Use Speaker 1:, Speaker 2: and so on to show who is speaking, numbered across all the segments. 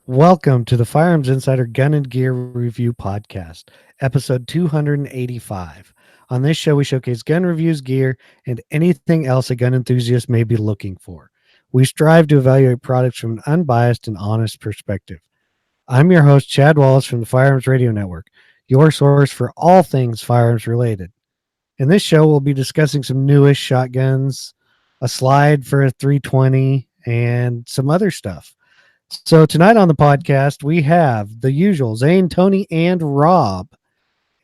Speaker 1: Welcome to the Firearms Insider Gun and Gear Review Podcast, episode 285. On this show, we showcase gun reviews, gear, and anything else a gun enthusiast may be looking for. We strive to evaluate products from an unbiased and honest perspective. I'm your host, Chad Wallace from the Firearms Radio Network, your source for all things firearms related. In this show, we'll be discussing some newish shotguns, a slide for a 320, and some other stuff. So tonight on the podcast, we have the usual Zane, Tony, and Rob.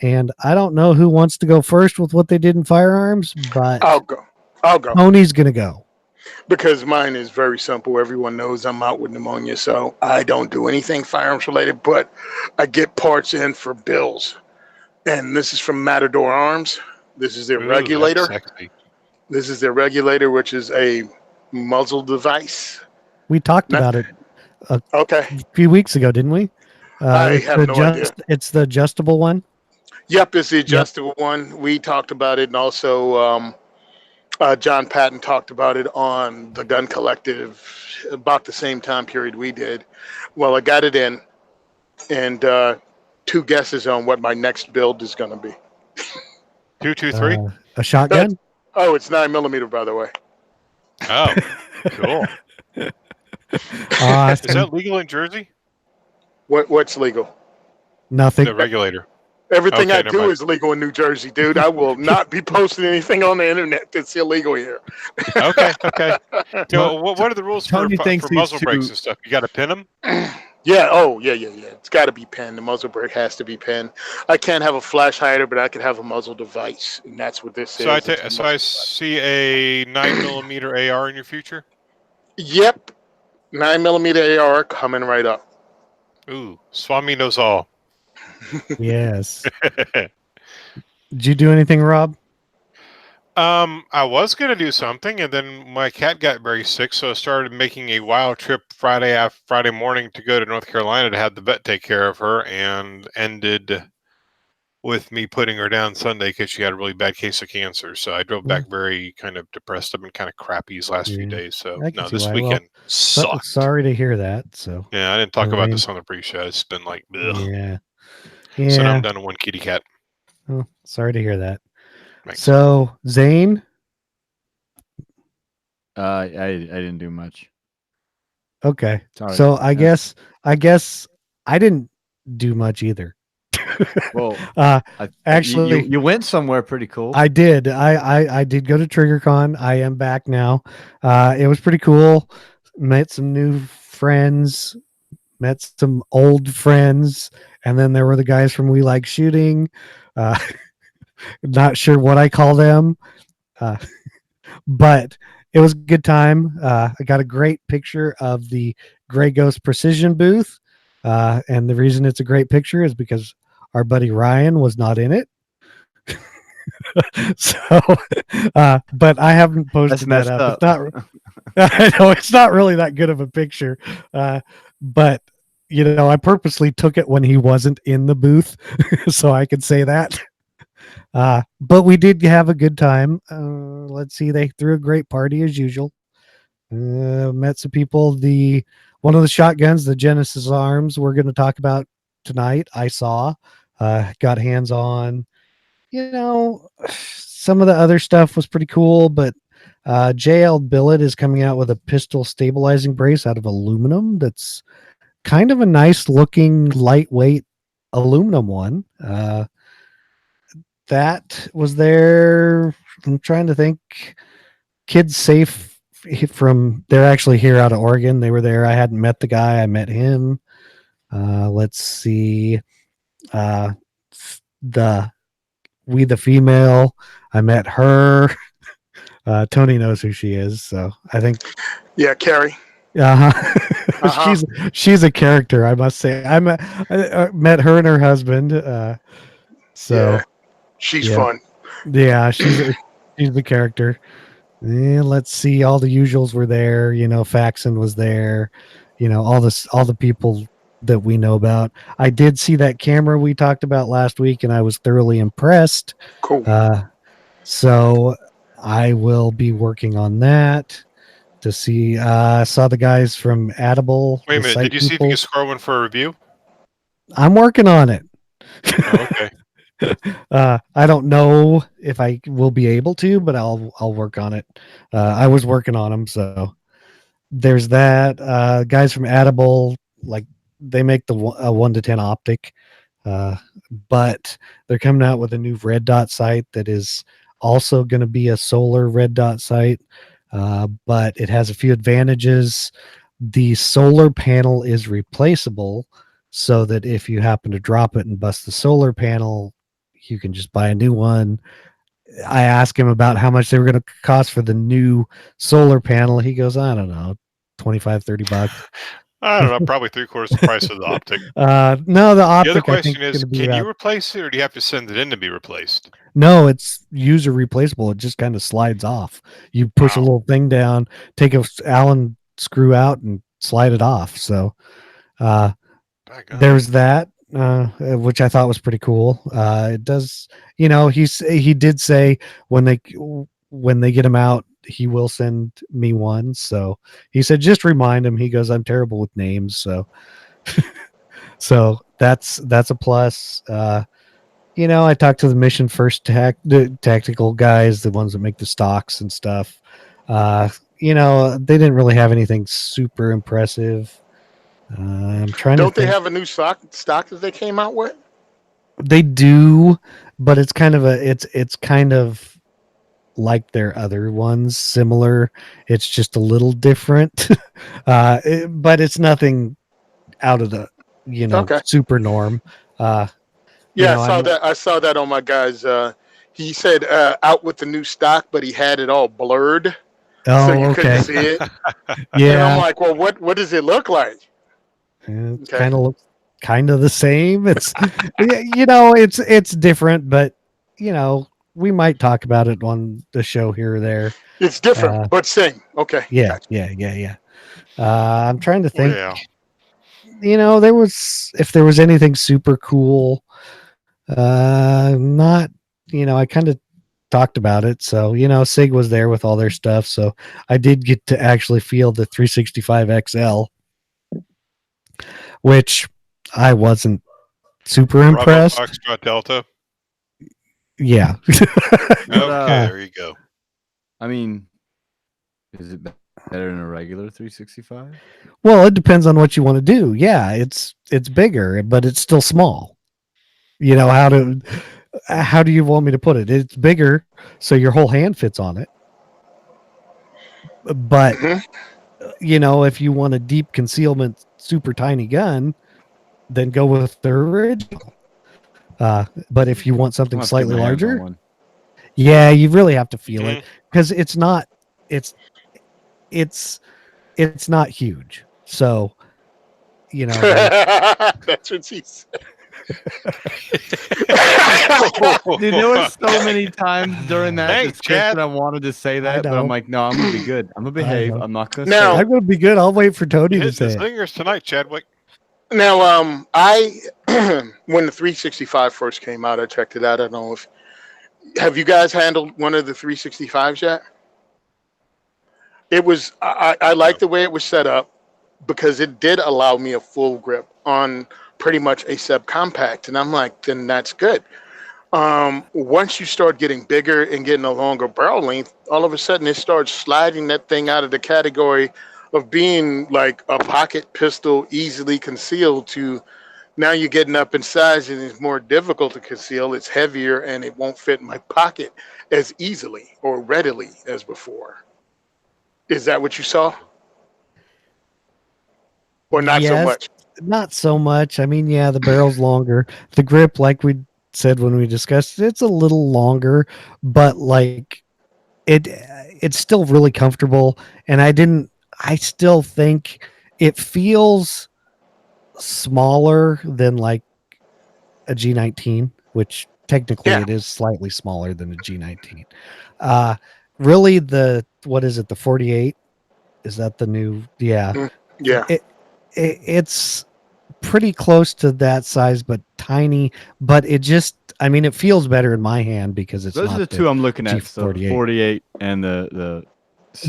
Speaker 1: And I don't know who wants to go first with what they did in firearms, but
Speaker 2: I'll go.
Speaker 1: Tony's going to go.
Speaker 2: Because mine is very simple. Everyone knows I'm out with pneumonia, so I don't do anything firearms related, but I get parts in for bills. And this is from Matador Arms. This is their regulator. This is their regulator, which is a muzzle device.
Speaker 1: We talked about it a few weeks ago, didn't we?
Speaker 2: I have no idea.
Speaker 1: It's the adjustable one?
Speaker 2: Yep, it's the adjustable one. We talked about it, and also John Patton talked about it on the Gun Collective about the same time period we did. Well, I got it in, and two guesses on what my next build is going to be.
Speaker 3: 223?
Speaker 1: A shotgun?
Speaker 2: It's 9mm, by the way.
Speaker 3: Oh, cool.
Speaker 1: Is
Speaker 3: that legal in Jersey?
Speaker 2: What's legal?
Speaker 1: Nothing.
Speaker 3: The regulator.
Speaker 2: Everything I do is legal in New Jersey, dude. I will not be posting anything on the internet that's illegal here.
Speaker 3: Okay. What are the rules for muzzle brakes and stuff? You got to pin them?
Speaker 2: Yeah. Oh, yeah. It's got to be pinned. The muzzle brake has to be pinned. I can't have a flash hider, but I could have a muzzle device, and that's what this is.
Speaker 3: So I see a 9mm AR in your future?
Speaker 2: Yep. 9mm AR coming right up.
Speaker 3: Ooh, Swami knows all.
Speaker 1: Yes. Did you do anything, Rob?
Speaker 3: I was going to do something, and then my cat got very sick, so I started making a wild trip Friday morning to go to North Carolina to have the vet take care of her, and ended with me putting her down Sunday because she had a really bad case of cancer. So I drove back very kind of depressed. I've been kind of crappy these last few days. So this weekend sucked.
Speaker 1: Sorry to hear that. So
Speaker 3: yeah, I didn't talk about this on the pre-show. It's been like, ugh.
Speaker 1: Yeah.
Speaker 3: So now I'm down to one kitty cat.
Speaker 1: Oh, sorry to hear that.
Speaker 3: Thanks.
Speaker 1: So Zane,
Speaker 4: I didn't do much.
Speaker 1: Okay,
Speaker 4: Sorry.
Speaker 1: so I guess I didn't do much either.
Speaker 4: Well,
Speaker 1: actually,
Speaker 4: you went somewhere pretty cool.
Speaker 1: I did. I did go to Triggerkhan. I am back now. It was pretty cool. Met some new friends. Met some old friends, and then there were the guys from We Like Shooting. Not sure what I call them, but it was a good time. I got a great picture of the Griego Precision booth, and the reason it's a great picture is because our buddy Ryan was not in it. But I haven't posted that up. It's not, I know it's not really that good of a picture, but I purposely took it when he wasn't in the booth so I could say that. But we did have a good time. Let's see, they threw a great party as usual. Met some people. One of the shotguns, the Genesis Arms, we're going to talk about tonight. I saw, got hands on. Some of the other stuff was pretty cool, but JL Billet is coming out with a pistol stabilizing brace out of aluminum. That's kind of a nice looking lightweight aluminum one. That was there. I'm trying to think. Kids Safe they're actually here out of Oregon. They were there. I hadn't met the guy. I met him. Let's see. The female. I met her. Tony knows who she is, so I think.
Speaker 2: Yeah, Carrie.
Speaker 1: She's a character, I must say. I met her and her husband.
Speaker 2: She's fun.
Speaker 1: Yeah, she's the character. Let's see, all the usuals were there. Faxon was there. All the people that we know about. I did see that camera we talked about last week, and I was thoroughly impressed.
Speaker 2: Cool.
Speaker 1: So I will be working on that. to see. Saw the guys from Adable.
Speaker 3: Wait a
Speaker 1: the
Speaker 3: minute.
Speaker 1: site
Speaker 3: Did you see if you
Speaker 1: people.
Speaker 3: could score one for a review?
Speaker 1: I'm working on it.
Speaker 3: Oh, okay.
Speaker 1: I don't know if I will be able to, but I'll work on it. I was working on them, so there's that. Guys from Adable, like they make the 1 to 10 optic, but they're coming out with a new red dot sight that is also going to be a solar red dot sight, but it has a few advantages. The solar panel is replaceable, so that if you happen to drop it and bust the solar panel, you can just buy a new one. I asked him about how much they were going to cost for the new solar panel. He goes, I don't know, 25, 30 bucks.
Speaker 3: I don't know. Probably 3/4 the price of the optic.
Speaker 1: No, the optic.
Speaker 3: The other
Speaker 1: I think
Speaker 3: question is,
Speaker 1: gonna be
Speaker 3: can you
Speaker 1: about,
Speaker 3: replace it, or do you have to send it in to be replaced?
Speaker 1: no, it's user replaceable. It just kind of slides off. You push a
Speaker 3: Wow.
Speaker 1: little thing down, take a Allen screw out, and slide it off. So there's that, which I thought was pretty cool. It does, he did say when they get him out, he will send me one. So he said, just remind him. He goes, I'm terrible with names, so so that's a plus. I talked to the Mission First the tactical guys, the ones that make the stocks and stuff. They didn't really have anything super impressive. I'm trying
Speaker 2: Don't
Speaker 1: to
Speaker 2: they
Speaker 1: think.
Speaker 2: have a new stock that they came out with?
Speaker 1: They do, but it's kind of like their other ones, similar. It's just a little different, but it's nothing out of the
Speaker 2: Okay.
Speaker 1: super norm.
Speaker 2: Yeah, I saw that on my guys. He said out with the new stock, but he had it all blurred, so you couldn't
Speaker 1: Okay.
Speaker 2: see it.
Speaker 1: Yeah,
Speaker 2: And I'm like, well, what does it look like?
Speaker 1: it
Speaker 2: Okay.
Speaker 1: kind of looks kind of the same. It's it's different, but we might talk about it on the show here or there.
Speaker 2: It's different, but same. Okay.
Speaker 1: Yeah,
Speaker 2: Gotcha.
Speaker 1: yeah. I'm trying to
Speaker 3: Well,
Speaker 1: think.
Speaker 3: yeah.
Speaker 1: If there was anything super cool, not, I kind of talked about it. So, Sig was there with all their stuff. So I did get to actually feel the 365 XL, which I wasn't super
Speaker 3: Bravo
Speaker 1: impressed.
Speaker 3: Foxtrot Delta.
Speaker 1: Yeah.
Speaker 3: Okay, there you go.
Speaker 4: I mean, is it better than a regular 365?
Speaker 1: Well, it depends on what you want to do. Yeah, it's bigger, but it's still small. How do you want me to put it? It's bigger, so your whole hand fits on it. But if you want a deep concealment, super tiny gun, then go with the original. But if you want something slightly larger, yeah, you really have to feel it, because it's not huge. So,
Speaker 2: that's what she said.
Speaker 4: Dude, there was so many times during that
Speaker 3: Thanks,
Speaker 4: discussion
Speaker 3: Chad.
Speaker 4: I wanted to say that, but I'm like, no, I'm gonna be good. I'm gonna behave. I'm not gonna
Speaker 2: Now-
Speaker 4: say
Speaker 1: I'm going to be good. I'll wait for Tony
Speaker 3: You
Speaker 1: to
Speaker 3: hit the
Speaker 1: say it.
Speaker 3: singers tonight, Chadwick.
Speaker 2: Now, I when the 365 first came out, I checked it out. I don't know if have you guys handled one of the 365s yet? It was I like the way it was set up, because it did allow me a full grip on pretty much a subcompact, and I'm like, then that's good. Once you start getting bigger and getting a longer barrel length, all of a sudden it starts sliding that thing out of the category of being like a pocket pistol easily concealed to now you're getting up in size and it's more difficult to conceal. It's heavier and it won't fit in my pocket as easily or readily as before. Is that what you saw? Or not so
Speaker 1: Yes.
Speaker 2: much?
Speaker 1: Not so much. I mean, yeah, the barrel's longer. The grip, like we said when we discussed it, it's a little longer, but like it's still really comfortable. And I still think it feels smaller than like a G19, which technically
Speaker 2: Yeah.
Speaker 1: it is slightly smaller than a G19. Really, what is it? The 48? Is that the new? Yeah.
Speaker 2: Yeah.
Speaker 1: It's pretty close to that size, but tiny. But it feels better in my hand because it's
Speaker 4: those
Speaker 1: not
Speaker 4: are the two I'm looking at. So
Speaker 1: G48.
Speaker 4: 48 and the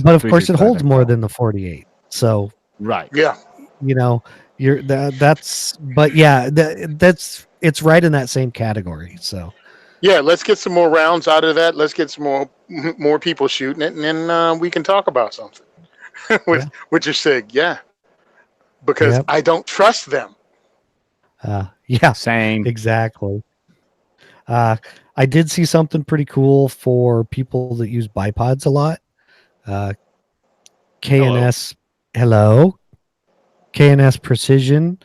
Speaker 1: But of course, it
Speaker 4: 365
Speaker 1: holds more
Speaker 4: XL.
Speaker 1: than the 48. So
Speaker 4: Right.
Speaker 2: Yeah.
Speaker 1: you know, that's. But yeah, that's it's right in that same category. So
Speaker 2: Yeah, let's get some more rounds out of that. Let's get some more people shooting it, and then we can talk about something with
Speaker 1: Yeah.
Speaker 2: with your Sig. Yeah, because
Speaker 1: Yep.
Speaker 2: I don't trust them.
Speaker 1: Yeah,
Speaker 4: Same.
Speaker 1: exactly. I did see something pretty cool for people that use bipods a lot. Uh, KNS, hello, KNS Precision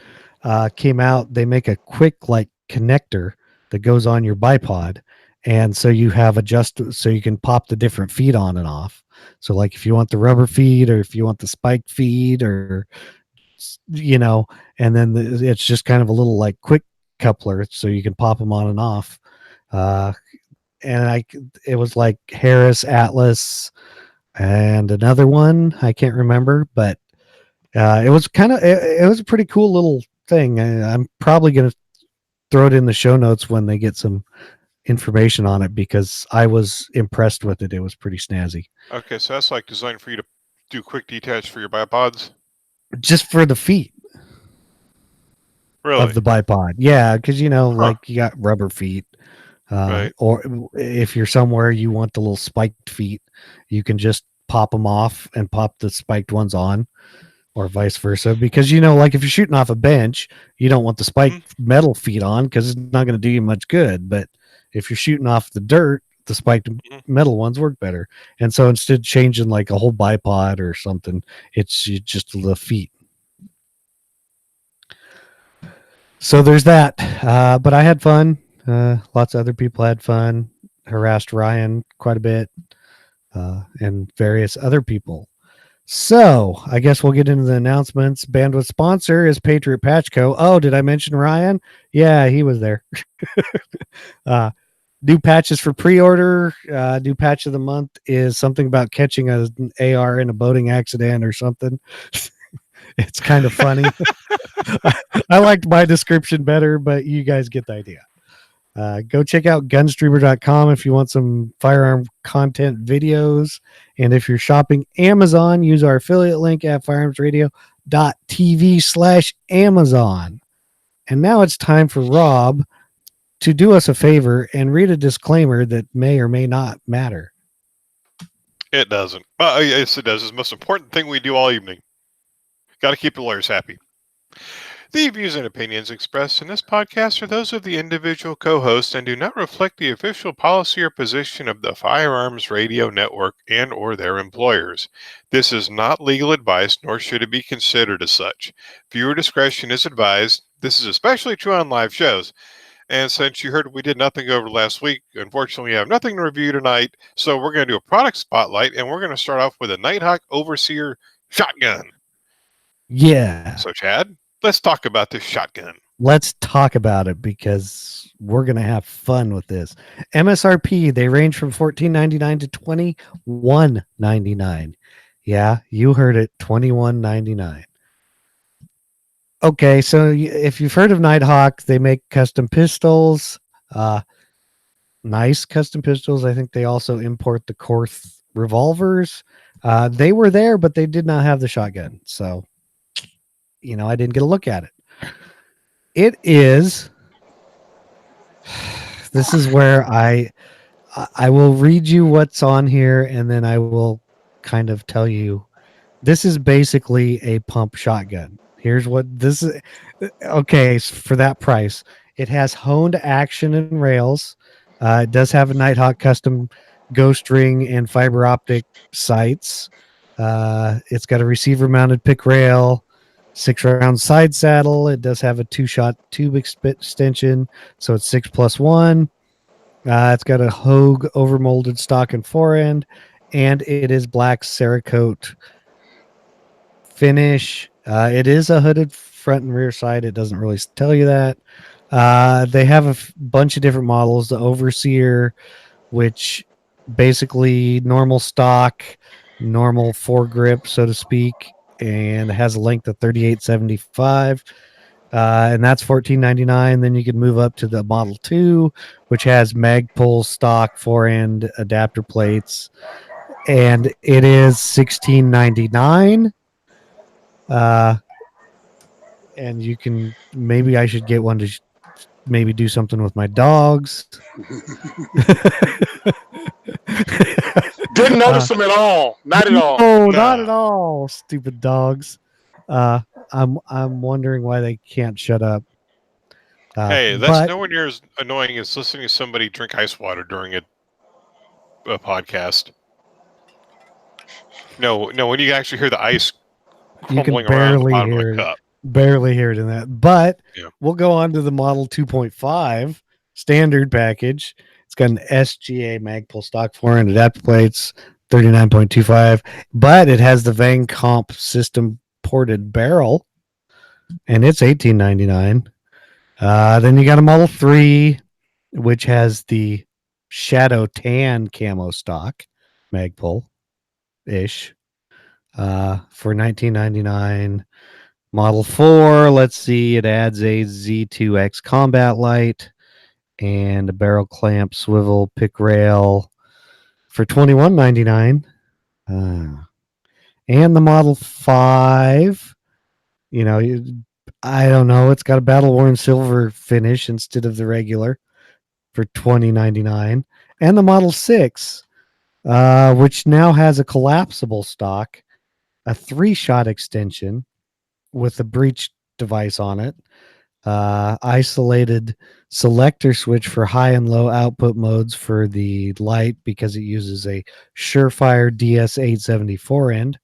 Speaker 1: came out. They make a quick like connector that goes on your bipod, and so you have so you can pop the different feet on and off. So like if you want the rubber feed, or if you want the spike feed, or and then it's just kind of a little like quick coupler, so you can pop them on and off. Uh, and it was like Harris, Atlas, and another one I can't remember, but it was it was a pretty cool little thing. I'm probably gonna throw it in the show notes when they get some information on it, because I was impressed with it. It was pretty snazzy.
Speaker 3: Okay, so that's like designed for you to do quick detach for your bipods?
Speaker 1: Just for the feet
Speaker 3: Really?
Speaker 1: of the bipod, yeah, because
Speaker 3: Huh.
Speaker 1: like you got rubber feet.
Speaker 3: Right.
Speaker 1: Or if you're somewhere you want the little spiked feet, you can just pop them off and pop the spiked ones on, or vice versa. Because like if you're shooting off a bench, you don't want the spiked metal feet on, because it's not going to do you much good. But if you're shooting off the dirt, the spiked metal ones work better. And so instead of changing like a whole bipod or something, it's just the feet. So there's that. But I had fun. Lots of other people had fun. Harassed Ryan quite a bit, and various other people. So I guess we'll get into the announcements. Bandwidth sponsor is Patriot Patch Co. Oh, did I mention Ryan? Yeah, he was there. New patches for pre-order. New patch of the month is something about catching an AR in a boating accident or something. It's kind of funny. I liked my description better, but you guys get the idea. Go check out gunstreamer.com if you want some firearm content videos. And if you're shopping Amazon, use our affiliate link at firearmsradio.tv/Amazon. And now it's time for Rob to do us a favor and read a disclaimer that may or may not matter.
Speaker 3: It doesn't. Yes, it does. It's the most important thing we do all evening. Got to keep the lawyers happy. The views and opinions expressed in this podcast are those of the individual co-hosts and do not reflect the official policy or position of the Firearms Radio Network and or their employers. This is not legal advice, nor should it be considered as such. Viewer discretion is advised. This is especially true on live shows. And since you heard we did nothing over last week, unfortunately, we have nothing to review tonight. So we're going to do a product spotlight, and we're going to start off with a Nighthawk Overseer shotgun.
Speaker 1: Yeah.
Speaker 3: So, Chad, let's talk about this shotgun.
Speaker 1: Let's talk about it, because we're going to have fun with this. MSRP, they range from $14.99 to $21.99. Yeah, you heard it, $21.99. Okay, so if you've heard of Nighthawk, they make custom pistols. Nice custom pistols. I think they also import the Korth revolvers. They were there, but they did not have the shotgun. So, I didn't get a look at it. It is. This is where I will read you what's on here, and then I will kind of tell you. This is basically a pump shotgun. Here's what this is. Okay, for that price, it has honed action and rails. It does have a Nighthawk custom ghost ring and fiber optic sights. It's got a receiver mounted pick rail, 6-round side saddle. It does have a 2-shot tube extension, so it's 6+1. It's got a Hogue overmolded stock and forend, and it is black Cerakote finish. It is a hooded front and rear side. It doesn't really tell you that. They have a bunch of different models. The Overseer, which basically normal stock, normal foregrip, so to speak, and has a length of 38.75. And that's $14.99. Then you can move up to the Model 2, which has Magpul stock forend adapter plates. and it is $16.99. And you can, maybe I should get one to maybe do something with my dogs.
Speaker 2: Didn't notice them at all. Not at all.
Speaker 1: No,
Speaker 3: No.
Speaker 1: not at all. Stupid dogs. I'm wondering why they can't shut up.
Speaker 3: Hey, that's
Speaker 1: but
Speaker 3: nowhere near as annoying as listening to somebody drink ice water during a podcast. No, when you actually hear the ice
Speaker 1: you can
Speaker 3: crumbling around the
Speaker 1: barely
Speaker 3: bottom of
Speaker 1: hear
Speaker 3: the
Speaker 1: it.
Speaker 3: cup.
Speaker 1: Barely hear it in that. But
Speaker 3: Yeah.
Speaker 1: we'll go on to the Model 2.5 standard package. It's got an SGA Magpul stock 400 adapter plates, 39.25, but it has the Van Comp system ported barrel, and it's $18.99. Then you got a Model 3, which has the Shadow Tan camo stock Magpul ish for $19.99. Model 4, let's see, it adds a Z2X combat light and a barrel clamp swivel pick rail for $21.99. And the Model 5, I don't know, it's got a battle worn silver finish instead of the regular for $20.99. And the Model 6, which now has a collapsible stock, a 3-shot extension with a breech device on it, isolated selector switch for high and low output modes for the light because it uses a Surefire DS874 end.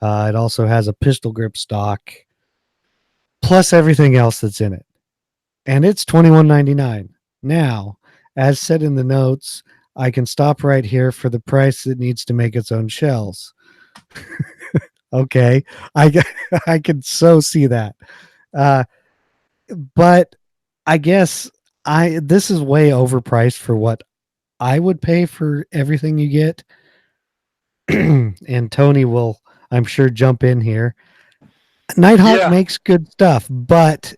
Speaker 1: It also has a pistol grip stock plus everything else that's in it, and it's $21.99. Now, as said in the notes, I can stop right here for the price it needs to make its own shells. Okay, I can so see that. But I guess this is way overpriced for what I would pay for everything you get. And Tony will, I'm sure, jump in here. Nighthawk
Speaker 2: Yeah.
Speaker 1: makes good stuff, but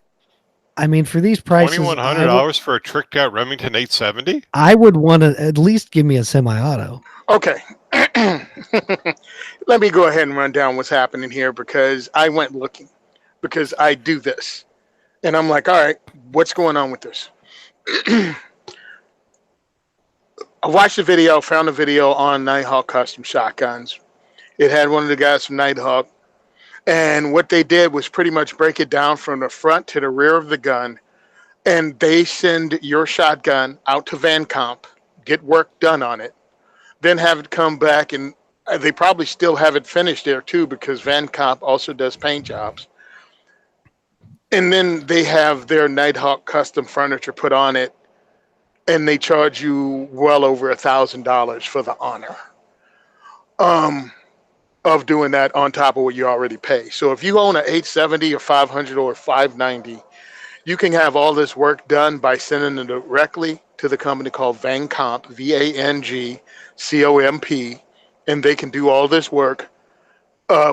Speaker 1: I mean, for these prices,
Speaker 3: $2,100 for a tricked out Remington 870?
Speaker 1: I would want to at least give me a semi-auto.
Speaker 2: Okay. Let me go ahead and run down what's happening here because I went looking because I do this. And I'm like, all right, what's going on with this? I watched the video, found a video on Nighthawk Custom Shotguns. It had one of the guys from Nighthawk. And what they did was pretty much break it down from the front to the rear of the gun. And they send your shotgun out to Van Comp, get work done on it, then have it come back. And they probably still have it finished there too because Van Comp also does paint jobs. And then they have their Nighthawk custom furniture put on it, and they charge you well over $1,000 for the honor of doing that on top of what you already pay. So if you own an 870 or 500 or 590, you can have all this work done by sending it directly to the company called Van Comp, VANGCOMP, and they can do all this work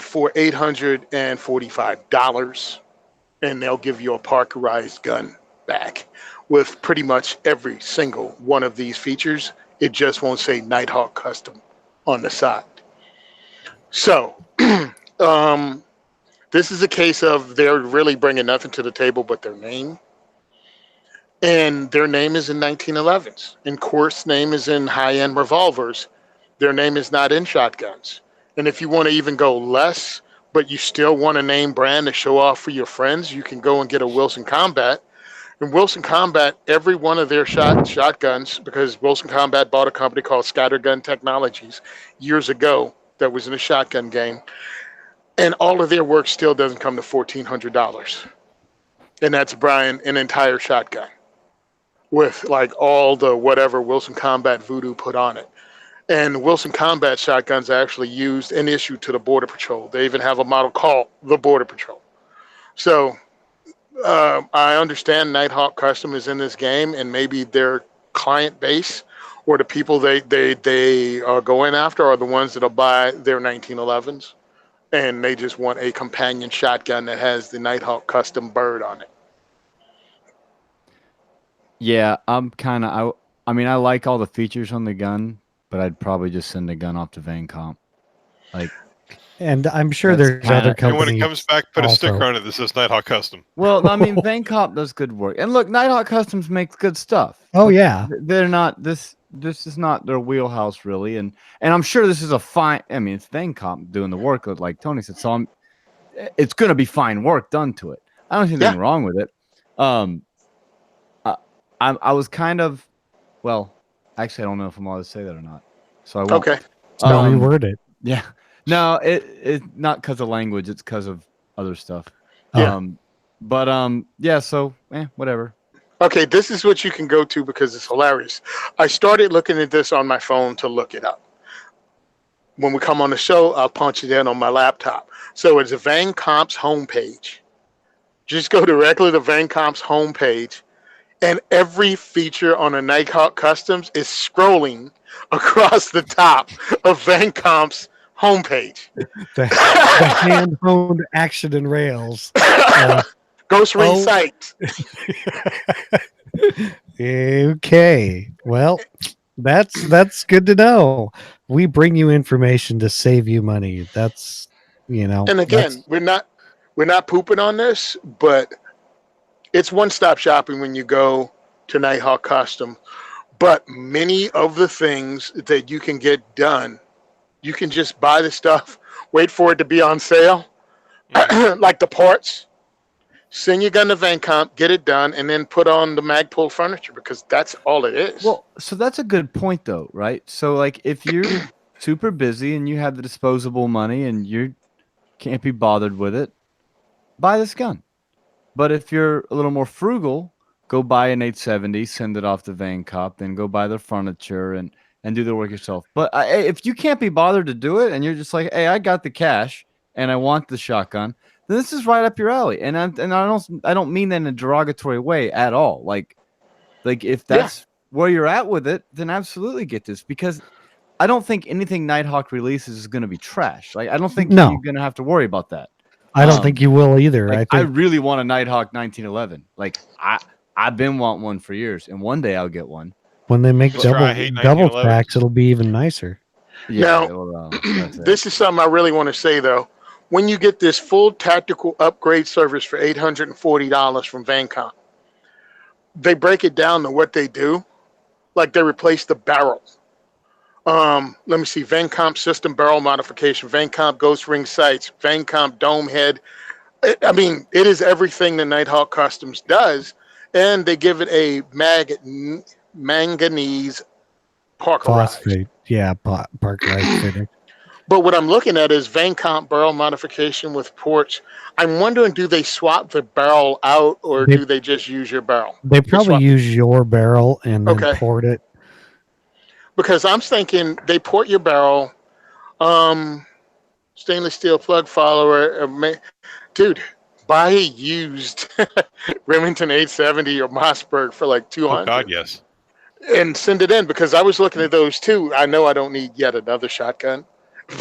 Speaker 2: for $845. And they'll give you a parkerized gun back with pretty much every single one of these features. It just won't say Nighthawk Custom on the side. So this is a case of they're really bringing nothing to the table but their name. And their name is in 1911s. And Court's name is in high-end revolvers. Their name is not in shotguns. And if you want to even go less, but you still want a name brand to show off for your friends, you can go and get a Wilson Combat. And Wilson Combat, every one of their shotguns, because Wilson Combat bought a company called Scattergun Technologies years ago that was in the shotgun game, and all of their work still doesn't come to $1,400. And that's, Brian, an entire shotgun with like all the whatever Wilson Combat voodoo put on it. And Wilson Combat shotguns are actually used and issued to the Border Patrol. They even have a model called the Border Patrol. So I understand Nighthawk Custom is in this game, and maybe their client base or the people they are going after are the ones that'll buy their 1911s, and they just want a companion shotgun that has the Nighthawk Custom bird on it.
Speaker 4: Yeah, I mean, I like all the features on the gun, but I'd probably just send a gun off to Van Comp. Like,
Speaker 1: And I'm sure
Speaker 4: That's
Speaker 1: there's
Speaker 4: kinda-
Speaker 1: other
Speaker 3: And
Speaker 1: companies.
Speaker 3: when it comes back, put a sticker
Speaker 1: also.
Speaker 3: on it that says Nighthawk Custom.
Speaker 4: well, I mean, Van Comp does good work, and look, Nighthawk Customs makes good stuff.
Speaker 1: Oh
Speaker 4: But
Speaker 1: yeah,
Speaker 4: they're not this. This is not their wheelhouse really, and I'm sure this is a fine. I mean, it's Van Comp doing the work, like Tony said. So it's going to be fine work done to it. I don't see anything wrong with it. I was kind of, well, actually, I don't know if I'm allowed to say that or not. So I won't.
Speaker 2: Okay.
Speaker 1: tell me word it.
Speaker 4: Yeah. No, it's not because of language. It's because of other stuff.
Speaker 2: Yeah.
Speaker 4: Yeah. So, whatever.
Speaker 2: Okay, this is what you can go to because it's hilarious. I started looking at this on my phone to look it up. When we come on the show, I'll punch it in on my laptop. So it's a Van Comp's homepage. Just go directly to Van Comp's homepage, and every feature on a Nighthawk Customs is scrolling across the top of Van Comp's homepage.
Speaker 1: The hand-honed action and rails.
Speaker 2: Ghost Ring sights.
Speaker 1: Okay, well, that's good to know. We bring you information to save you money. That's
Speaker 2: And again, we're not pooping on this, but it's one-stop shopping when you go to Nighthawk Custom. But many of the things that you can get done, you can just buy the stuff, wait for it to be on sale, like the parts. Send your gun to Van Comp, get it done, and then put on the Magpul furniture because that's all it is.
Speaker 4: Well, so that's a good point, though, right? So, like, if you're super busy and you have the disposable money and you can't be bothered with it, buy this gun. But if you're a little more frugal, go buy an 870, send it off to Van Comp, then go buy the furniture and do the work yourself. But if you can't be bothered to do it and you're just like, hey, I got the cash and I want the shotgun, then this is right up your alley. And I don't mean that in a derogatory way at all. Like if that's where you're at with it, then absolutely get this, because I don't think anything Nighthawk releases is going to be trash. Like, I don't think you're going to have to worry about that.
Speaker 1: I don't think you will either.
Speaker 4: Like,
Speaker 1: I
Speaker 4: I
Speaker 1: think
Speaker 4: really want a Nighthawk 1911. Like, I've been wanting one for years, and one day I'll get one.
Speaker 1: when they make
Speaker 3: Sure, I hate
Speaker 1: double
Speaker 3: 1911.
Speaker 1: packs, it'll be even nicer.
Speaker 4: Yeah.
Speaker 2: Now,
Speaker 4: well, that's it.
Speaker 2: this is something I really want to say, though. When you get this full tactical upgrade service for $840 from Van Comp, they break it down to what they do. Like, they replace the barrel. Let me see. Van Comp system barrel modification, Van Comp ghost ring sights, Van Comp dome head. I mean, it is everything that Nighthawk Customs does, and they give it a Maggot manganese parkerized.
Speaker 1: Phosphate, yeah, parkerized fitting.
Speaker 2: But what I'm looking at is Van Comp barrel modification with ports. I'm wondering, do they swap the barrel out, or do they just use your barrel?
Speaker 1: They probably use your barrel and then
Speaker 2: Okay.
Speaker 1: port it.
Speaker 2: Because I'm thinking they port your barrel, stainless steel plug follower. Dude, buy a used Remington 870 or Mossberg for like $200.
Speaker 3: Oh God, yes.
Speaker 2: And send it in, because I was looking at those too. I know I don't need yet another shotgun,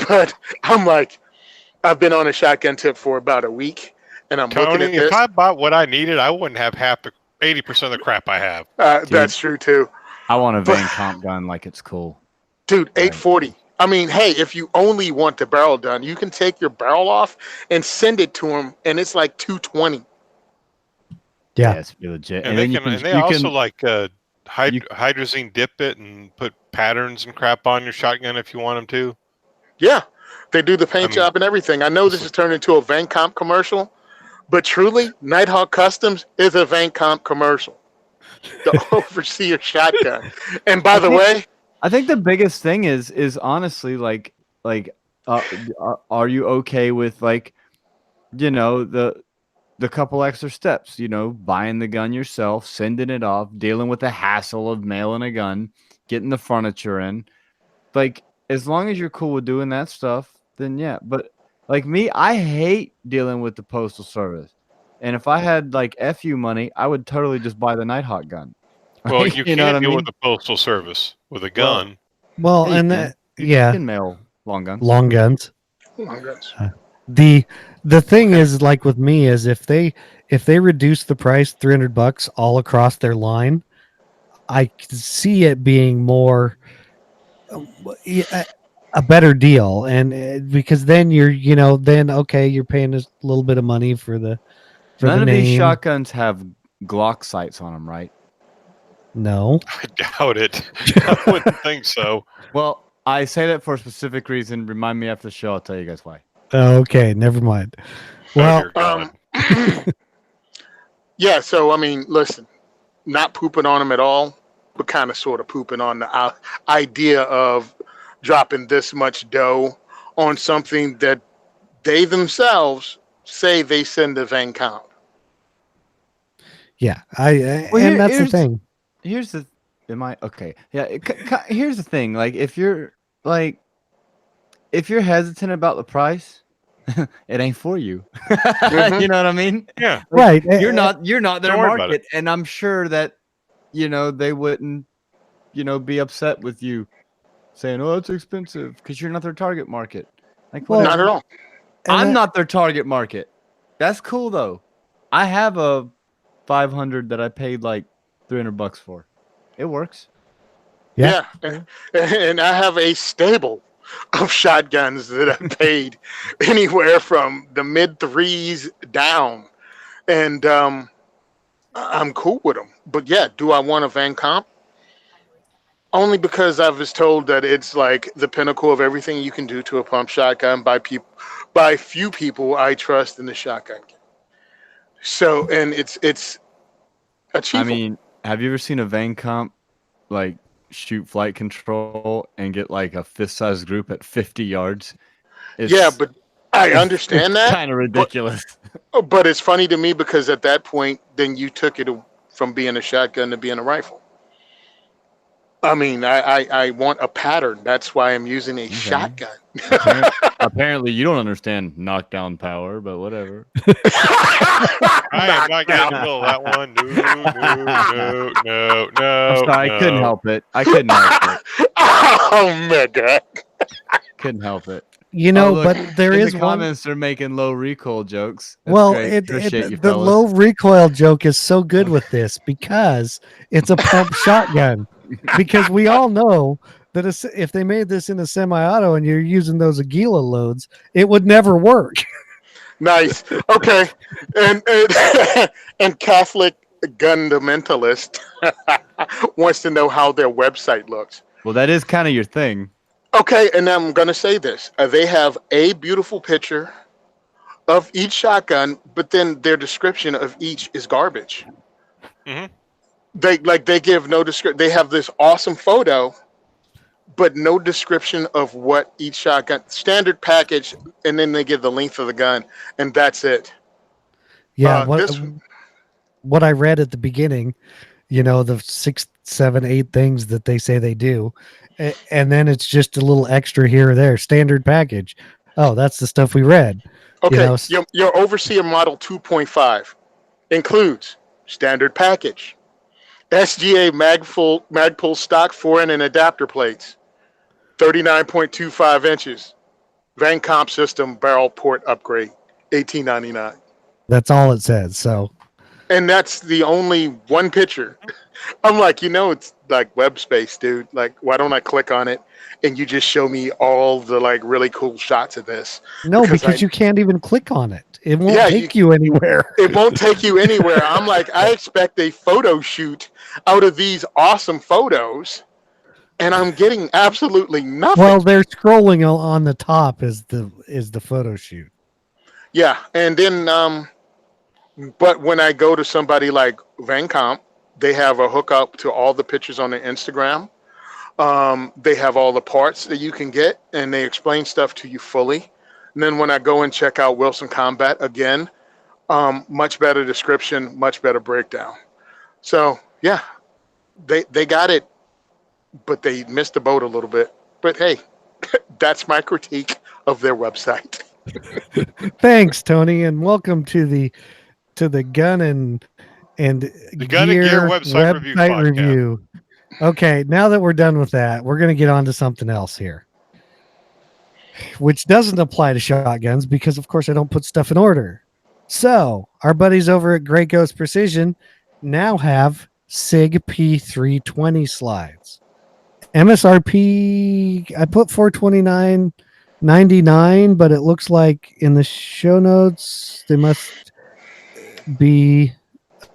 Speaker 2: but I'm like, I've been on a shotgun tip for about a week, and I'm looking
Speaker 3: Tony,
Speaker 2: at this.
Speaker 3: if I bought what I needed, I wouldn't have half the 80% of the crap I have.
Speaker 2: That's true too.
Speaker 4: I want a Van Comp gun like it's cool.
Speaker 2: Dude, 840. I mean, hey, if you only want the barrel done, you can take your barrel off and send it to them, and it's like $220.
Speaker 1: Yeah.
Speaker 4: It's legit.
Speaker 3: And,
Speaker 4: then
Speaker 3: they also like hydrazine dip it and put patterns and crap on your shotgun if you want them to.
Speaker 2: Yeah, they do the paint job and everything. I know this has turned into a Van Comp commercial, but truly, Nighthawk Customs is a Van Comp commercial. The overseer shotgun. And by the way,
Speaker 4: I think the biggest thing is honestly are you okay with the couple extra steps, buying the gun yourself, sending it off, dealing with the hassle of mailing a gun, getting the furniture in. Like, as long as you're cool with doing that stuff, then yeah. But like me, I hate dealing with the postal service. And if I had like FU money, I would totally just buy the Nighthawk gun.
Speaker 3: Well, you
Speaker 4: know what
Speaker 3: can't
Speaker 4: I
Speaker 3: deal
Speaker 4: mean?
Speaker 3: with the postal service with a gun.
Speaker 1: Well,
Speaker 4: Yeah,
Speaker 1: and
Speaker 4: you
Speaker 1: yeah,
Speaker 4: can mail long guns.
Speaker 1: long guns.
Speaker 2: my goodness.
Speaker 1: The thing is, like with me, is if they reduce the price $300 all across their line, I can see it being more a better deal, and because then then okay, you're paying a little bit of money for the
Speaker 4: None of these
Speaker 1: name.
Speaker 4: shotguns have Glock sights on them, right?
Speaker 1: No,
Speaker 3: I doubt it. I wouldn't think so.
Speaker 4: Well, I say that for a specific reason. Remind me after the show. I'll tell you guys why.
Speaker 1: okay, never mind. Well,
Speaker 3: dear God.
Speaker 2: Yeah, so I mean, listen, not pooping on them at all, but kind of sort of pooping on the idea of dropping this much dough on something that they themselves say they send to Van Camp.
Speaker 1: yeah,
Speaker 4: Well,
Speaker 1: and that's the thing.
Speaker 4: Here's the. Am I okay? Yeah. Here's the thing. Like, if you're hesitant about the price, it ain't for you. You know what I mean?
Speaker 3: Yeah.
Speaker 1: Right.
Speaker 4: You're not their
Speaker 3: Don't worry about
Speaker 4: market, and I'm sure that they wouldn't be upset with you saying, "Oh, it's expensive," because you're not their target market. Like,
Speaker 1: Well,
Speaker 2: Not at all.
Speaker 4: I'm not their target market. That's cool though. I have a 500 that I paid like $300 for. It works.
Speaker 1: Yeah.
Speaker 2: And I have a stable of shotguns that I paid anywhere from the mid threes down, and I'm cool with them. But yeah, do I want a Van Camp? Only because I was told that it's like the pinnacle of everything you can do to a pump shotgun by few people I trust in the shotgun game. So, and it's achievable.
Speaker 4: I mean, have you ever seen a Van Camp like shoot flight control and get like a fist-sized group at 50 yards?
Speaker 2: Yeah, but I understand that.
Speaker 4: Kind of ridiculous.
Speaker 2: But it's funny to me because at that point, then you took it from being a shotgun to being a rifle. I mean, I want a pattern. That's why I'm using a shotgun.
Speaker 4: Apparently, you don't understand knockdown power, but whatever.
Speaker 3: I am not getting in the middle of that one. No.
Speaker 4: I'm sorry, I couldn't help it.
Speaker 2: Oh my God.
Speaker 4: Couldn't help it.
Speaker 1: But there
Speaker 4: in
Speaker 1: is
Speaker 4: the
Speaker 1: one.
Speaker 4: comments they're making low recoil jokes. That's
Speaker 1: Well,
Speaker 4: great. Appreciate you,
Speaker 1: the
Speaker 4: fellas.
Speaker 1: low recoil joke is so good with this because it's a pump shotgun. Because we all know that if they made this in a semi-auto and you're using those Aguila loads, it would never work.
Speaker 2: Nice. Okay. And Catholic fundamentalist wants to know how their website looks.
Speaker 4: Well, that is kind of your thing.
Speaker 2: Okay, and I'm going to say this. They have a beautiful picture of each shotgun, but then their description of each is garbage.
Speaker 3: Mm-hmm.
Speaker 2: They give no description. They have this awesome photo, but no description of what each shotgun, standard package, and then they give the length of the gun, and that's it.
Speaker 1: Yeah, what I read at the beginning, the 6, 7, 8 things that they say they do, and then it's just a little extra here or there, standard package. Oh, that's the stuff we read.
Speaker 2: Okay, your Overseer Model 2.5 includes standard package, SGA Magpul stock 4N and adapter plates, 39.25 inches, Van Camp system barrel port upgrade, $18.99.
Speaker 1: That's all it says. So,
Speaker 2: and that's the only one picture. I'm like, it's like web space, dude. Like, why don't I click on it and you just show me all the like really cool shots of this?
Speaker 1: No, because you can't even click on it. It won't take you anywhere.
Speaker 2: It won't take you anywhere. I'm like, I expect a photo shoot out of these awesome photos, and I'm getting absolutely nothing.
Speaker 1: Well, they're scrolling on the top is the photo shoot.
Speaker 2: Yeah, and then but when I go to somebody like Van Camp, they have a hookup to all the pictures on their Instagram. They have all the parts that you can get, and they explain stuff to you fully. And then when I go and check out Wilson Combat again, much better description, much better breakdown. So yeah, they got it, but they missed the boat a little bit. But hey, that's my critique of their website.
Speaker 1: Thanks, Tony, and welcome to the gun and
Speaker 3: the Gun and Gear website
Speaker 1: review. Okay, now that we're done with that, we're going to get on to something else here, which doesn't apply to shotguns because, of course, I don't put stuff in order. So our buddies over at Griego Precision now have Sig P320 slides. MSRP, I put $429.99, but it looks like in the show notes they must be.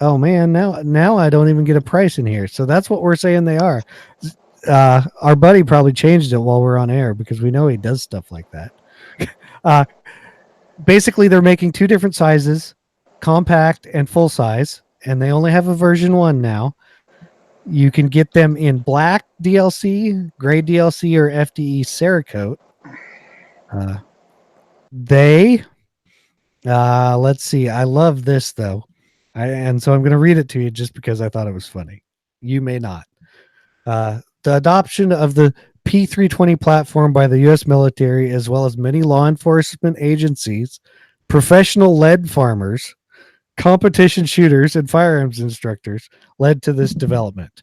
Speaker 1: Oh man, now I don't even get a price in here. So that's what we're saying they are. Our buddy probably changed it while we're on air because we know he does stuff like that. Basically, they're making two different sizes, compact and full size, and they only have a version 1 now. You can get them in black DLC, gray DLC, or FDE Cerakote. Let's see. I love this though, and so I'm going to read it to you just because I thought it was funny. You may not. The adoption of the P320 platform by the U.S. military, as well as many law enforcement agencies, professional lead farmers, competition shooters, and firearms instructors, led to this development.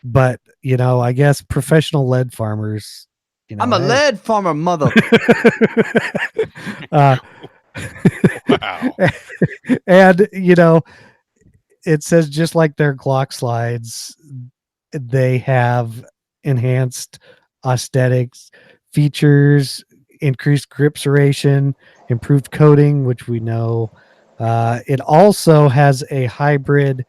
Speaker 1: But, I guess professional lead farmers,
Speaker 4: I'm a lead farmer, mother.
Speaker 3: Wow.
Speaker 1: And, it says just like their Glock slides, they have enhanced aesthetics, features, increased grip serration, improved coating, which we know. It also has a hybrid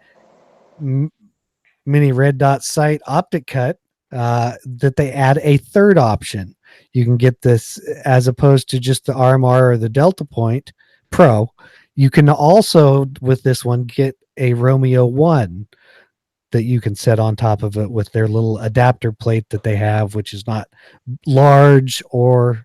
Speaker 1: mini red dot sight optic cut that they add a third option. You can get this as opposed to just the RMR or the Delta Point Pro. You can also, with this one, get a Romeo 1 that you can set on top of it with their little adapter plate that they have, which is not large or,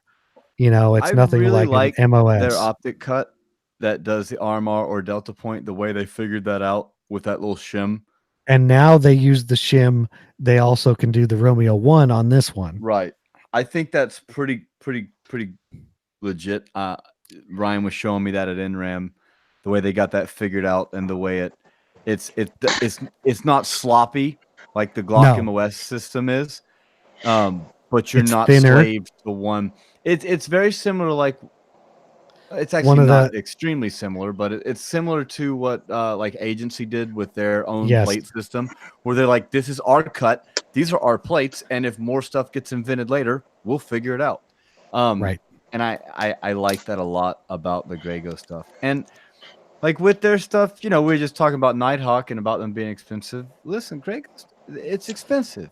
Speaker 1: it's nothing
Speaker 4: really
Speaker 1: like an MOS.
Speaker 4: Their optic cut that does the RMR or Delta Point, the way they figured that out with that little shim.
Speaker 1: And now they use the shim. They also can do the Romeo 1 on this one.
Speaker 4: Right. I think that's pretty legit. Ryan was showing me that at NRAM, the way they got that figured out and the way it's not sloppy like the Glock MOS system is. But you're not slave to one. It's very similar. Like it's actually not extremely similar, but it's similar to what like Agency did with their own plate system, where they're like, "This is our cut. These are our plates, and if more stuff gets invented later, we'll figure it out." Right. And I like that a lot about the Griego stuff. And like with their stuff, we were just talking about Nighthawk and about them being expensive. Listen, Griego, it's expensive,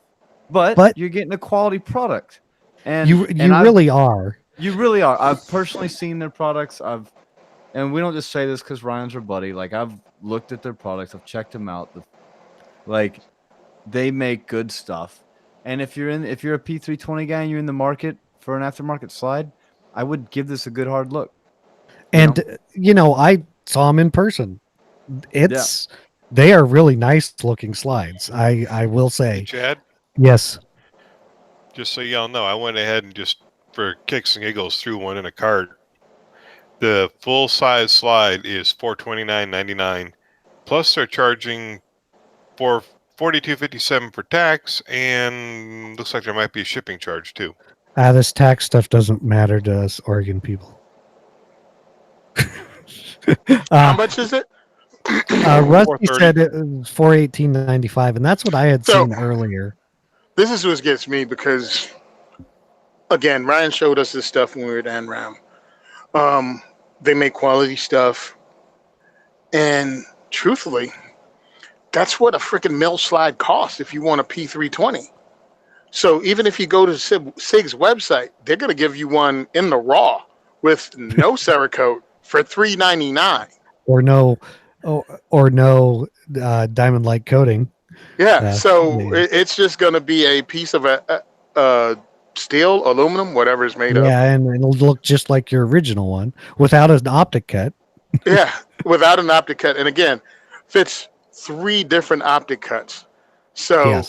Speaker 4: but you're getting a quality product. And you
Speaker 1: really are.
Speaker 4: You really are. I've personally seen their products. And we don't just say this because Ryan's our buddy. Like I've looked at their products. I've checked them out. Like they make good stuff. And if you're a P320 guy and you're in the market for an aftermarket slide, I would give this a good hard look.
Speaker 1: And I saw them in person. They are really nice looking slides. I will say.
Speaker 3: Hey, Chad?
Speaker 1: Yes.
Speaker 3: Just so y'all know, I went ahead and just for kicks and giggles threw one in a cart. The full size slide is $429.99. Plus they're charging for $42.57 for tax, and looks like there might be a shipping charge too.
Speaker 1: This tax stuff doesn't matter to us Oregon people.
Speaker 2: How much is it?
Speaker 1: Rusty said it was $418.95, and that's what I had seen earlier.
Speaker 2: This is what gets me because, again, Ryan showed us this stuff when we were at NRAM. They make quality stuff, and truthfully, that's what a freaking mill slide costs if you want a P320. So even if you go to Sig's website, they're going to give you one in the raw with no Cerakote for $399.
Speaker 1: Or no diamond light coating.
Speaker 2: Yeah, it's just going to be a piece of steel, aluminum, whatever it's made of.
Speaker 1: Yeah, and it'll look just like your original one without an optic cut.
Speaker 2: Yeah, without an optic cut. And again, fits 3 different optic cuts. So,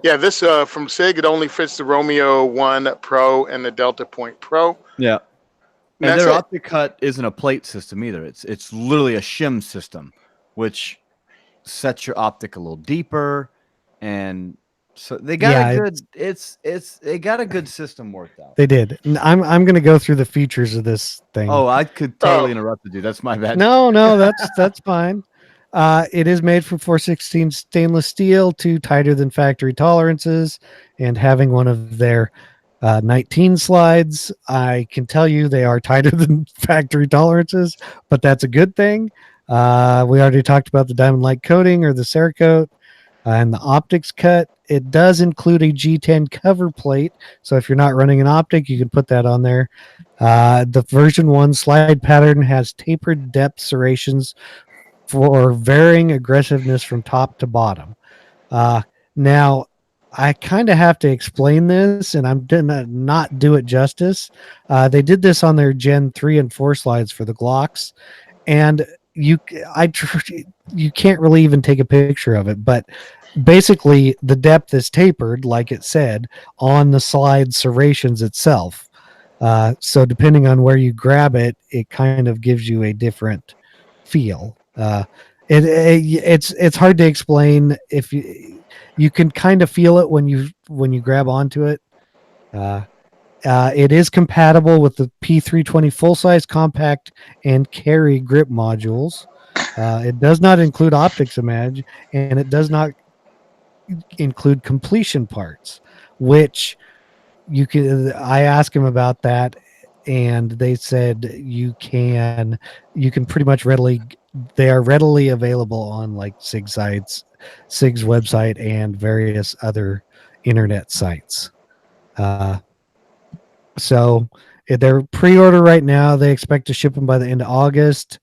Speaker 2: this from Sig, it only fits the Romeo 1 Pro and the Delta Point Pro.
Speaker 4: Yeah. And their optic cut isn't a plate system either. It's literally a shim system, which sets your optic a little deeper, and so they got they got a good system worked out.
Speaker 1: They did. I'm going to go through the features of this thing.
Speaker 4: Oh, I could totally interrupt you. That's my bad.
Speaker 1: No, that's fine. It is made from 416 stainless steel, to tighter than factory tolerances, and having one of their 19 slides, I can tell you they are tighter than factory tolerances, but that's a good thing. We already talked about the diamond light coating, or the Cerakote, and the optics cut. It does include a G10 cover plate, so if you're not running an optic, you can put that on there. The version 1 slide pattern has tapered depth serrations for varying aggressiveness from top to bottom. Now, I kind of have to explain this, and I'm gonna not do it justice. They did this on their Gen 3 and 4 slides for the Glocks, and you can't really even take a picture of it, but basically the depth is tapered, like it said, on the slide serrations itself. So depending on where you grab it, it kind of gives you a different feel. It's hard to explain. If you can kind of feel it when you grab onto it. It is compatible with the P320 full-size compact and carry grip modules. It does not include optics image, and it does not include completion parts, which I asked him about that, and they said you can pretty much they are readily available on like Sig's website and various other internet sites. So they're pre-order right now. They expect to ship them by the end of August.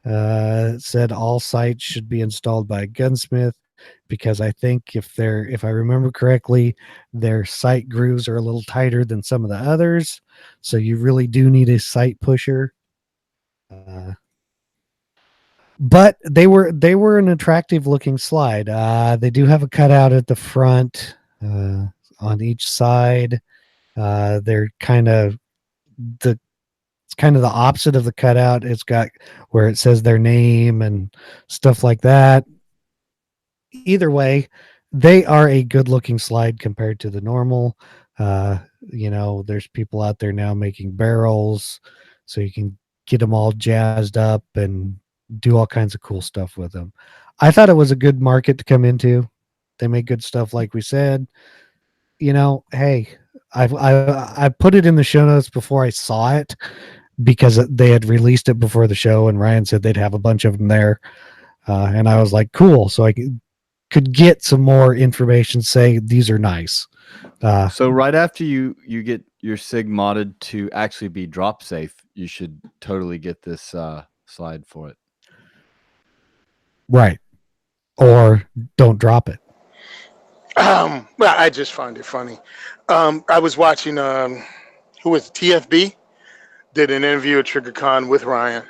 Speaker 1: It said all sites should be installed by a gunsmith, because I think if I remember correctly, their sight grooves are a little tighter than some of the others. So you really do need a sight pusher. But they were an attractive looking slide. They do have a cutout at the front, on each side. They're it's kind of the opposite of the cutout. It's got where it says their name and stuff like that. Either way, they are a good looking slide compared to the normal. There's people out there now making barrels, so you can get them all jazzed up and do all kinds of cool stuff with them. I thought it was a good market to come into. They make good stuff, like we said. Hey, I put it in the show notes before I saw it, because they had released it before the show, and Ryan said they'd have a bunch of them there, and I was like, cool. So I could get some more information, say these are nice.
Speaker 4: So right after you get your Sig modded to actually be drop safe, you should totally get this slide for it.
Speaker 1: Right. Or don't drop it.
Speaker 2: Well, I just find it funny. I was watching, who was it, TFB? Did an interview at Triggerkhan with Ryan,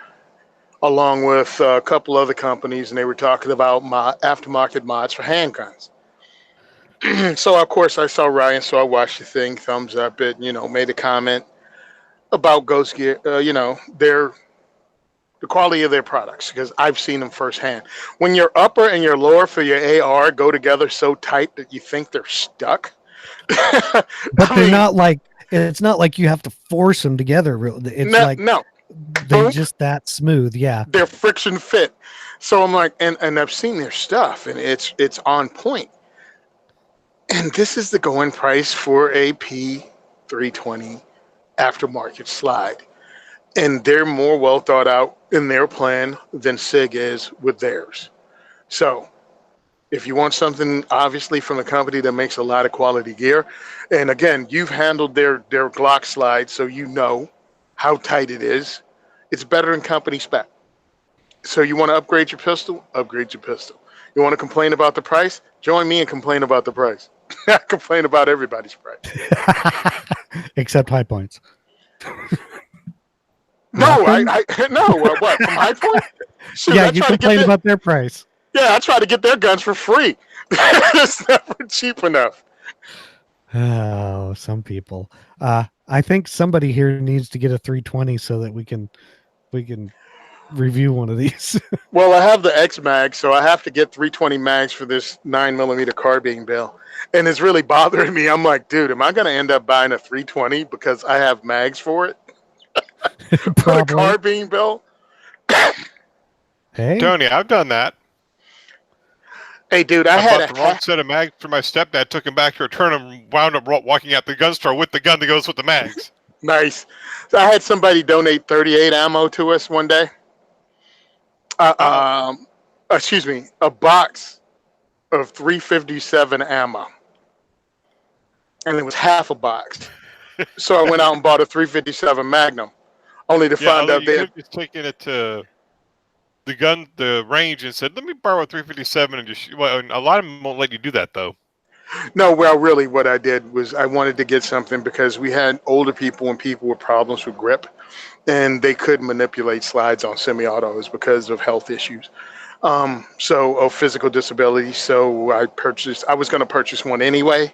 Speaker 2: along with a couple other companies, and they were talking about aftermarket mods for handguns. So, of course, I saw Ryan, so I watched the thing, thumbs up it, made a comment about Ghost Gear, the quality of their products, because I've seen them firsthand. When your upper and your lower for your AR go together so tight that you think they're stuck.
Speaker 1: But they're not like, it's not like you have to force them together. It's
Speaker 2: no.
Speaker 1: They're just that smooth. Yeah.
Speaker 2: They're friction fit. So I'm like, and I've seen their stuff, and it's on point. And this is the going price for a P320 aftermarket slide. And they're more well thought out in their plan than Sig is with theirs. So if you want something, obviously, from a company that makes a lot of quality gear, and again, you've handled their Glock slide, so you know how tight it is. It's better than company spec. So you want to upgrade your pistol? Upgrade your pistol. You want to complain about the price? Join me and complain about the price. I complain about everybody's price.
Speaker 1: Except High Points.
Speaker 2: No, what, from High Point? Shoot,
Speaker 1: yeah, you complain about their price.
Speaker 2: Yeah, I try to get their guns for free. It's never cheap enough.
Speaker 1: Oh, some people. I think somebody here needs to get a 320 so that we can review one of these.
Speaker 2: Well, I have the X mag, so I have to get 320 mags for this 9mm carbine bill, and it's really bothering me. I'm like, dude, am I going to end up buying a 320 because I have mags for it? For the carbine bill?
Speaker 1: Hey,
Speaker 3: Tony, I've done that.
Speaker 2: Hey, dude, I
Speaker 3: I
Speaker 2: had
Speaker 3: bought the wrong set of mags for my stepdad. Took him back to return them. Wound up walking out the gun store with the gun that goes with the mags.
Speaker 2: Nice. So I had somebody donate 38 ammo to us one day. Excuse me, a box of 357 ammo, and it was half a box. So I went out and bought a 357 Magnum, only to find
Speaker 3: although
Speaker 2: out
Speaker 3: you could
Speaker 2: that
Speaker 3: have just taken it to the range and said, "Let me borrow a 357," and just. Well, a lot of them won't let you do that though.
Speaker 2: no. Well, really, what I did was I wanted to get something because we had older people and people with problems with grip, and they couldn't manipulate slides on semi-autos because of health issues. So physical disability. So I was going to purchase one anyway.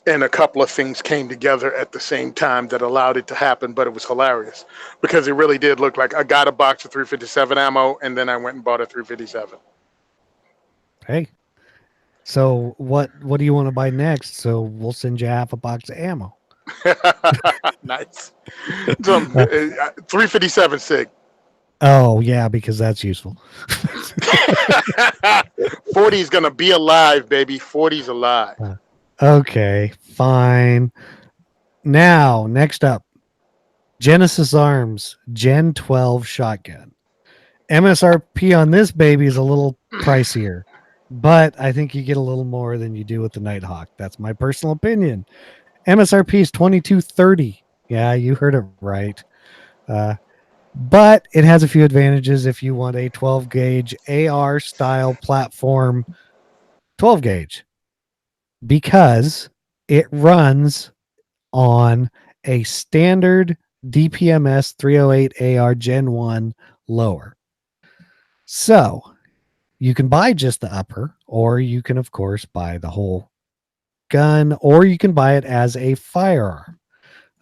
Speaker 2: And a couple of things came together at the same time that allowed it to happen, but it was hilarious because it really did look like I got a box of 357 ammo and then I went and bought a 357.
Speaker 1: Hey. So what do you want to buy next? So we'll send you half a box of ammo.
Speaker 2: Nice. 357 Sig.
Speaker 1: Oh yeah, because that's useful.
Speaker 2: 40 is gonna be alive, baby. 40's alive.
Speaker 1: Okay, fine. Now, next up, Genesis Arms Gen 12 shotgun. MSRP on this baby is a little pricier, but I think you get a little more than you do with the Nighthawk. That's my personal opinion. MSRP is $22.30. Yeah, you heard it right. But it has a few advantages if you want a 12 gauge AR style platform 12 gauge, because it runs on a standard DPMS 308 AR Gen 1 lower. So you can buy just the upper, or you can, of course, buy the whole gun, or you can buy it as a firearm.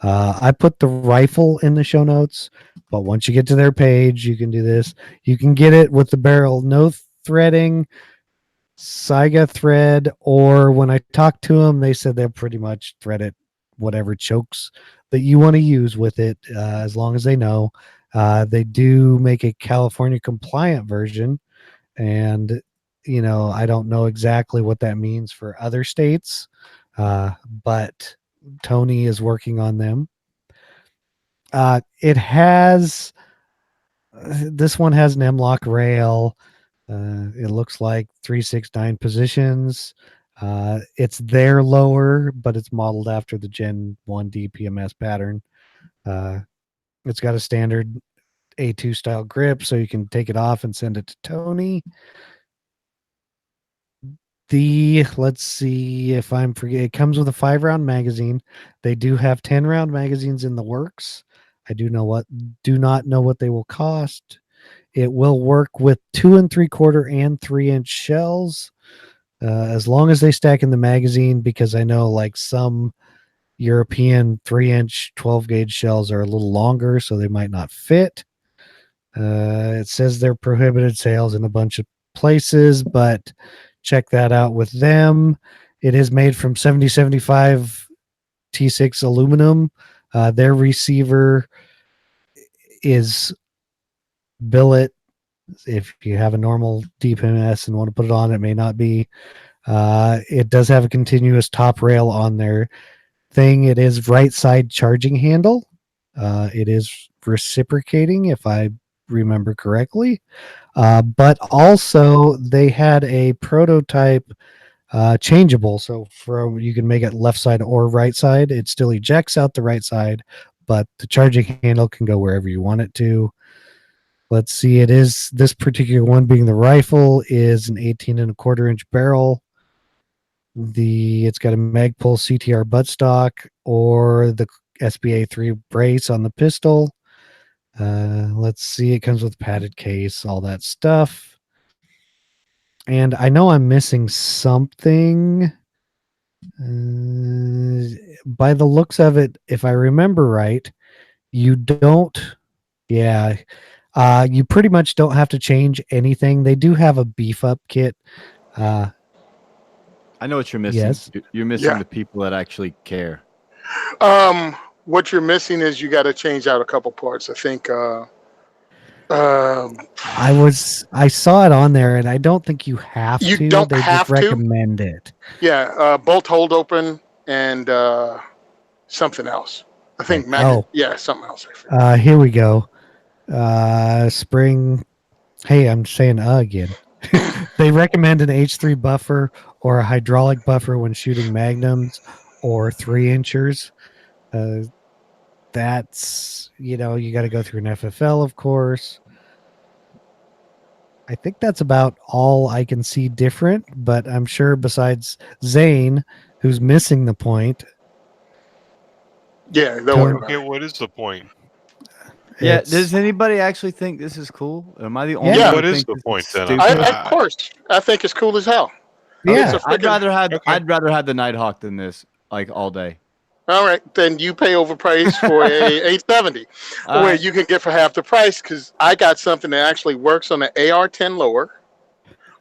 Speaker 1: I put the rifle in the show notes, but once you get to their page, you can do this. You can get it with the barrel, no threading, Saiga thread, or when I talked to them, they said they'll pretty much thread it, whatever chokes that you want to use with it, as long as they know. They do make a California compliant version, and I don't know exactly what that means for other states, but Tony is working on them. It has this one has an M-lock rail. It looks like 369 positions. It's their lower, but it's modeled after the Gen 1 DPMS pattern. It's got a standard A2 style grip, so you can take it off and send it to Tony. Let's see if I'm forgetting. It comes with a 5-round magazine. They do have 10-round magazines in the works. I do not know what they will cost. It will work with 2 3/4 and 3-inch shells, as long as they stack in the magazine, because I know like some European 3-inch 12 gauge shells are a little longer, so they might not fit. It says they're prohibited sales in a bunch of places, but check that out with them. It is made from 7075 T6 aluminum. Their receiver is billet. If you have a normal DPMS and want to put it on, it may not be. It does have a continuous top rail on their thing. It is right side charging handle. It is reciprocating, if I remember correctly. But also they had a prototype changeable, so you can make it left side or right side. It still ejects out the right side, but the charging handle can go wherever you want it to. Let's see, it is this particular one, being the rifle, is an 18 1/4 inch barrel. It's got a Magpul CTR buttstock or the SBA 3 brace on the pistol. Let's see, it comes with padded case, all that stuff. And I know I'm missing something. By the looks of it, if I remember right, you don't. Yeah. You pretty much don't have to change anything. They do have a beef up kit.
Speaker 4: I know what you're missing.
Speaker 1: Yes.
Speaker 4: You're missing the people that actually care.
Speaker 2: What you're missing is you got to change out a couple parts. I think
Speaker 1: I saw it on there, and I don't think you have
Speaker 2: You
Speaker 1: to.
Speaker 2: don't
Speaker 1: They just
Speaker 2: have to.
Speaker 1: recommend it.
Speaker 2: Yeah, bolt hold open and something else. I think Maggot.
Speaker 1: Oh.
Speaker 2: Yeah, something else. I forget.
Speaker 1: Here we go. Spring. Hey, I'm saying again. They recommend an H3 buffer or a hydraulic buffer when shooting magnums or 3-inchers. That's, you got to go through an FFL, of course. I think that's about all I can see different, but I'm sure besides Zane, who's missing the point.
Speaker 2: Yeah, don't worry about
Speaker 3: Okay,
Speaker 2: it.
Speaker 3: what is the point?
Speaker 4: Yeah,
Speaker 1: It's-
Speaker 4: does anybody actually think this is cool? Or am I the only
Speaker 1: Yeah.
Speaker 4: one?
Speaker 3: What
Speaker 4: who
Speaker 3: is
Speaker 4: thinks
Speaker 3: the
Speaker 4: this
Speaker 3: point then?
Speaker 4: stupid?
Speaker 2: Of course, I think it's cool as hell.
Speaker 1: Yeah,
Speaker 2: It's a
Speaker 4: I'd
Speaker 2: freaking-
Speaker 4: rather have the Nighthawk than this, like all day.
Speaker 2: All right, then you pay overprice for a 870,
Speaker 4: All
Speaker 2: where
Speaker 4: right.
Speaker 2: you can get for half the price because I got something that actually works on the AR-10 lower.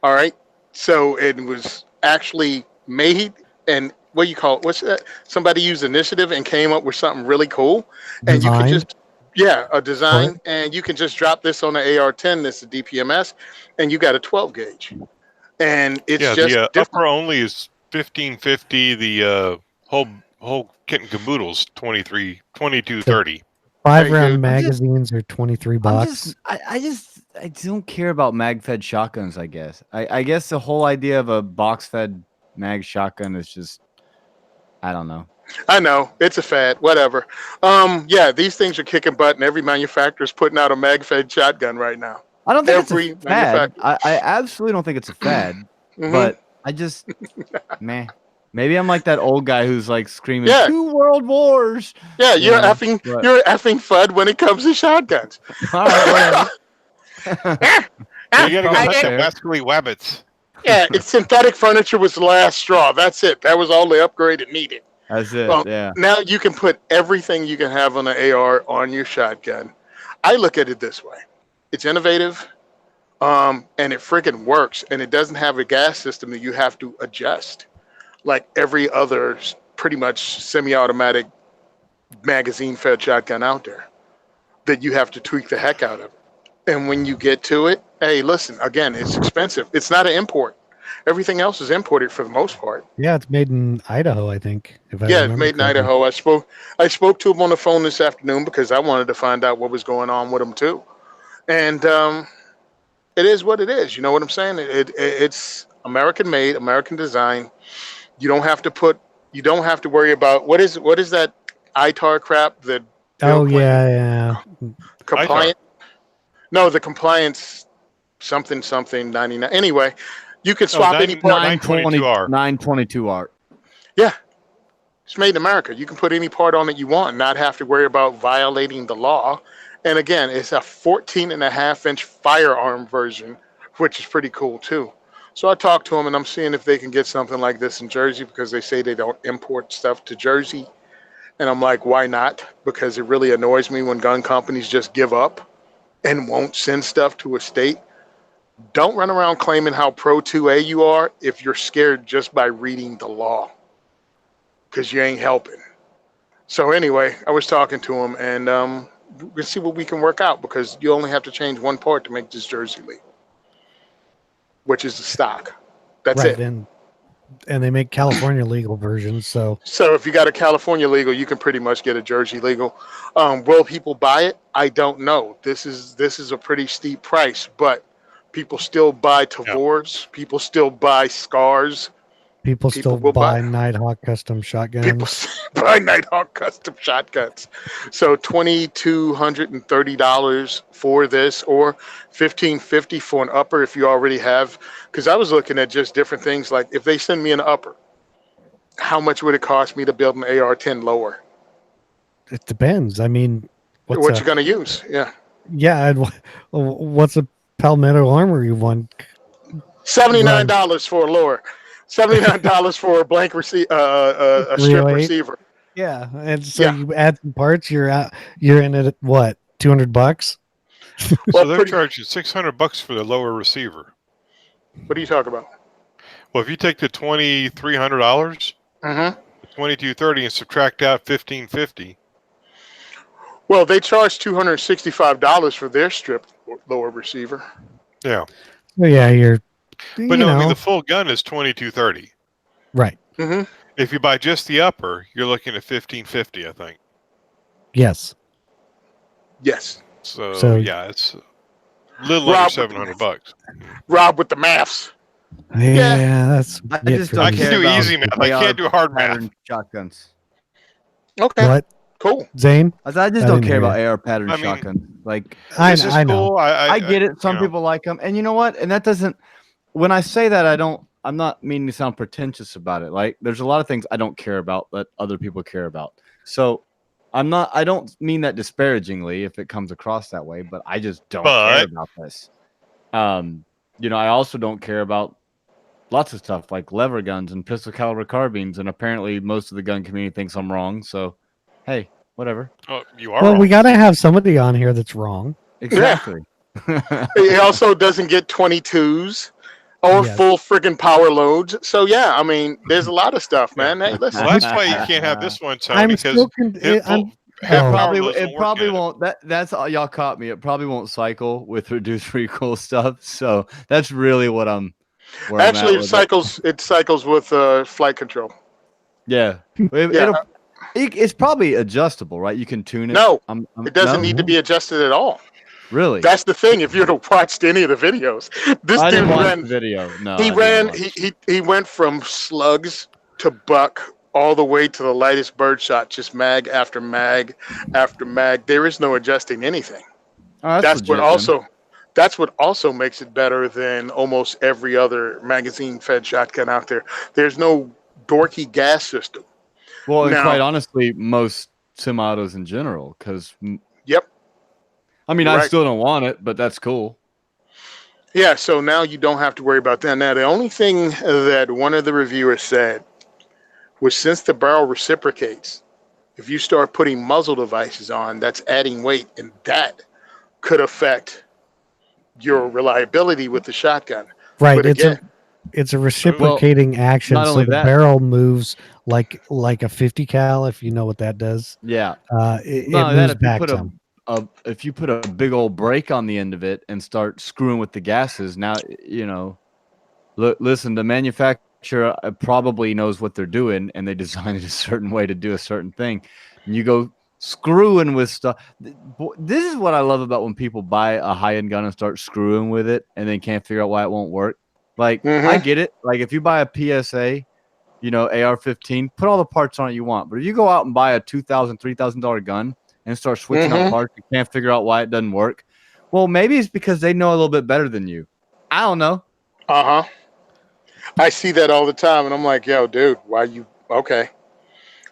Speaker 2: All right, so it was actually made, and what do you call it? What's that? Somebody used initiative and came up with something really cool, and you
Speaker 1: Design.
Speaker 2: can just a design, and you can just drop this on the AR-10. This is DPMS, and you got a 12 gauge, and it's just
Speaker 3: the
Speaker 2: different.
Speaker 3: upper only is 1550. The whole kit and caboodle's 2230.
Speaker 1: 5-round
Speaker 2: I'm
Speaker 1: magazines are $23.
Speaker 4: I don't care about mag-fed shotguns. I guess. I guess the whole idea of a box-fed mag shotgun is just, I don't know.
Speaker 2: I know it's a fad, whatever. Yeah, these things are kicking butt, and every manufacturer is putting out a mag-fed shotgun right now.
Speaker 4: I don't think
Speaker 2: Every
Speaker 4: it's a fad.
Speaker 2: manufacturer.
Speaker 4: I absolutely don't think it's a fad.
Speaker 2: Mhm.
Speaker 4: But I just, meh. Maybe I'm like that old guy who's like screaming,
Speaker 2: Yeah.
Speaker 4: 2 world wars.
Speaker 2: Yeah, you're
Speaker 4: Yeah,
Speaker 2: effing
Speaker 4: but-
Speaker 2: you're effing FUD when it comes to shotguns.
Speaker 4: All right, whatever.
Speaker 3: You gotta go
Speaker 2: I
Speaker 3: hunt
Speaker 2: get-
Speaker 3: the wascally wabbits.
Speaker 2: Yeah, it's synthetic furniture was the last straw. That's it. That was all the upgrade it needed.
Speaker 4: That's it.
Speaker 2: Well,
Speaker 4: Yeah.
Speaker 2: Now you can put everything you can have on an AR on your shotgun. I look at it this way. It's innovative, and it freaking works, and it doesn't have a gas system that you have to adjust like every other pretty much semi-automatic magazine-fed shotgun out there that you have to tweak the heck out of. And when you get to it, hey, listen, again, it's expensive. It's not an import. Everything else is imported for the most part.
Speaker 1: Yeah, it's made in Idaho, I think. If I
Speaker 2: Yeah, it's
Speaker 1: remember
Speaker 2: made in
Speaker 1: correctly.
Speaker 2: Idaho. I spoke to him on the phone this afternoon because I wanted to find out what was going on with him too. And it is what it is. You know what I'm saying? It's American made, American design. You don't have to worry about what is that ITAR crap that Bill
Speaker 1: Oh,
Speaker 2: Clinton-
Speaker 1: yeah.
Speaker 2: compliant. No, the compliance something 99. Anyway, you can swap any part.
Speaker 3: 922R.
Speaker 4: 922R.
Speaker 2: Yeah, it's made in America. You can put any part on it you want and not have to worry about violating the law. And again, it's a 14.5-inch firearm version, which is pretty cool too. So I talked to him, and I'm seeing if they can get something like this in Jersey because they say they don't import stuff to Jersey. And I'm like, why not? Because it really annoys me when gun companies just give up and won't send stuff to a state. Don't run around claiming how pro 2A you are if you're scared just by reading the law, because you ain't helping. So anyway, I was talking to him, and we'll see what we can work out, because you only have to change one part to make this Jersey legal, which is the stock. That's
Speaker 1: Right.
Speaker 2: it.
Speaker 1: And they make California legal versions. So
Speaker 2: So if you got a California legal, you can pretty much get a Jersey legal. Will people buy it? I don't know. This is a pretty steep price, but people still buy Tavors. People still buy Scars.
Speaker 1: people still
Speaker 2: will
Speaker 1: buy
Speaker 2: buy-
Speaker 1: Nighthawk Custom shotguns.
Speaker 2: People still buy Nighthawk Custom shotguns. So $2,230 for this, or $1,550 for an upper if you already have. Because I was looking at just different things, like if they send me an upper, how much would it cost me to build an AR-10 lower?
Speaker 1: It depends. I mean,
Speaker 2: What you gonna use? Yeah.
Speaker 1: yeah, what's a Palmetto Armory one?
Speaker 2: $79 for a lower. $79 for a blank receiver, a strip
Speaker 1: 308?
Speaker 2: receiver.
Speaker 1: Yeah, and so
Speaker 2: Yeah.
Speaker 1: you add some parts, you're in at what, $200?
Speaker 3: So
Speaker 2: Well,
Speaker 3: they're
Speaker 2: pretty-
Speaker 3: charging $600 for the lower receiver.
Speaker 2: What are you talking about?
Speaker 3: Well, if you take the $2,300,
Speaker 2: Mm-hmm.
Speaker 3: $2,230, and subtract out $1,550,
Speaker 2: Well, they charge $265 for their strip lower receiver.
Speaker 3: Yeah.
Speaker 1: So yeah, you're.
Speaker 3: But no, I mean the full gun is $22.30.
Speaker 1: Right.
Speaker 2: Mm-hmm.
Speaker 3: If you buy just the upper, you're looking at $15.50, I think.
Speaker 1: Yes.
Speaker 2: Yes.
Speaker 3: So yeah, it's a little under $700.
Speaker 2: Rob with the maths.
Speaker 1: Yeah, that's.
Speaker 4: I
Speaker 1: it
Speaker 4: just
Speaker 1: for
Speaker 4: don't
Speaker 3: I
Speaker 1: me.
Speaker 3: can
Speaker 4: care
Speaker 3: do
Speaker 4: about
Speaker 3: easy math. I can't do hard math.
Speaker 4: pattern shotguns.
Speaker 2: Okay.
Speaker 1: What,
Speaker 2: Cool.
Speaker 1: Zane?
Speaker 4: I just
Speaker 1: I
Speaker 4: don't
Speaker 1: didn't
Speaker 4: care
Speaker 1: hear
Speaker 4: about
Speaker 1: you.
Speaker 4: AR pattern
Speaker 3: I mean,
Speaker 4: shotguns. Like,
Speaker 3: This is
Speaker 1: I know.
Speaker 3: cool.
Speaker 4: I get it. Some
Speaker 3: you know.
Speaker 4: people like them, and you know what? And that doesn't. When I say that, I'm not meaning to sound pretentious about it. Like, there's a lot of things I don't care about that other people care about. So, I don't mean that disparagingly if it comes across that way, but I just don't care about this. I also don't care about lots of stuff like lever guns and pistol caliber carbines, and apparently most of the gun community thinks I'm wrong. So, hey, whatever.
Speaker 3: Oh, you are
Speaker 1: Well,
Speaker 3: wrong.
Speaker 1: we got to have somebody on here that's wrong.
Speaker 4: Exactly.
Speaker 2: He also doesn't get 22s or
Speaker 1: Yes.
Speaker 2: full friggin' power loads. So yeah, I mean, there's a lot of stuff, man. Hey, listen.
Speaker 3: Well, that's why you can't have this one, Tony,
Speaker 1: I'm
Speaker 3: because
Speaker 1: still.
Speaker 3: hip
Speaker 1: I'm.
Speaker 3: power
Speaker 4: Probably
Speaker 3: loads
Speaker 4: it
Speaker 3: don't work
Speaker 4: probably
Speaker 3: in it.
Speaker 4: won't. That's all y'all caught me. It probably won't cycle with reduced recoil stuff. So that's really what I'm. Where
Speaker 2: Actually,
Speaker 4: I'm at
Speaker 2: it
Speaker 4: with
Speaker 2: cycles. It cycles with flight control.
Speaker 4: Yeah, it's probably adjustable, right? You can tune it.
Speaker 2: No,
Speaker 4: I'm,
Speaker 2: it doesn't
Speaker 4: no?
Speaker 2: need to be adjusted at all.
Speaker 4: Really.
Speaker 2: That's the thing. If you'd have watched any of the videos, this
Speaker 4: I
Speaker 2: dude
Speaker 4: didn't watch
Speaker 2: ran.
Speaker 4: the video. No,
Speaker 2: He
Speaker 4: I didn't
Speaker 2: ran.
Speaker 4: watch.
Speaker 2: He went from slugs to buck all the way to the lightest birdshot, just mag after mag after mag. There is no adjusting anything.
Speaker 4: Oh,
Speaker 2: That's
Speaker 4: legit,
Speaker 2: what
Speaker 4: then.
Speaker 2: also. That's what also makes it better than almost every other magazine-fed shotgun out there. There's no dorky gas system.
Speaker 4: Well, and
Speaker 2: Now-
Speaker 4: quite honestly, most semi-autos in general, because
Speaker 2: Yep.
Speaker 4: I mean,
Speaker 2: Right.
Speaker 4: I still don't want it, but that's cool.
Speaker 2: Yeah, so now you don't have to worry about that. Now, the only thing that one of the reviewers said was since the barrel reciprocates, if you start putting muzzle devices on, that's adding weight, and that could affect your reliability with the shotgun.
Speaker 1: Right.
Speaker 2: But again,
Speaker 1: It's a reciprocating action.
Speaker 4: not
Speaker 1: So
Speaker 4: only
Speaker 1: the
Speaker 4: that-
Speaker 1: barrel moves like a 50 cal, if you know what that does.
Speaker 4: Yeah.
Speaker 1: It
Speaker 4: Not only
Speaker 1: moves
Speaker 4: that, if you
Speaker 1: back
Speaker 4: put
Speaker 1: some.
Speaker 4: if you put a big old brake on the end of it and start screwing with the gases, now listen, the manufacturer probably knows what they're doing, and they designed it a certain way to do a certain thing. And you go screwing with stuff. This is what I love about when people buy a high-end gun and start screwing with it, and then can't figure out why it won't work. Like, I get it. Like, if you buy a PSA, AR-15, put all the parts on it you want. But if you go out and buy a $2,000, $3,000 gun and start switching out parts, you can't figure out why it doesn't work. Well, maybe it's because they know a little bit better than you. I don't know.
Speaker 2: I see that all the time, and I'm like, yo, dude, why you okay?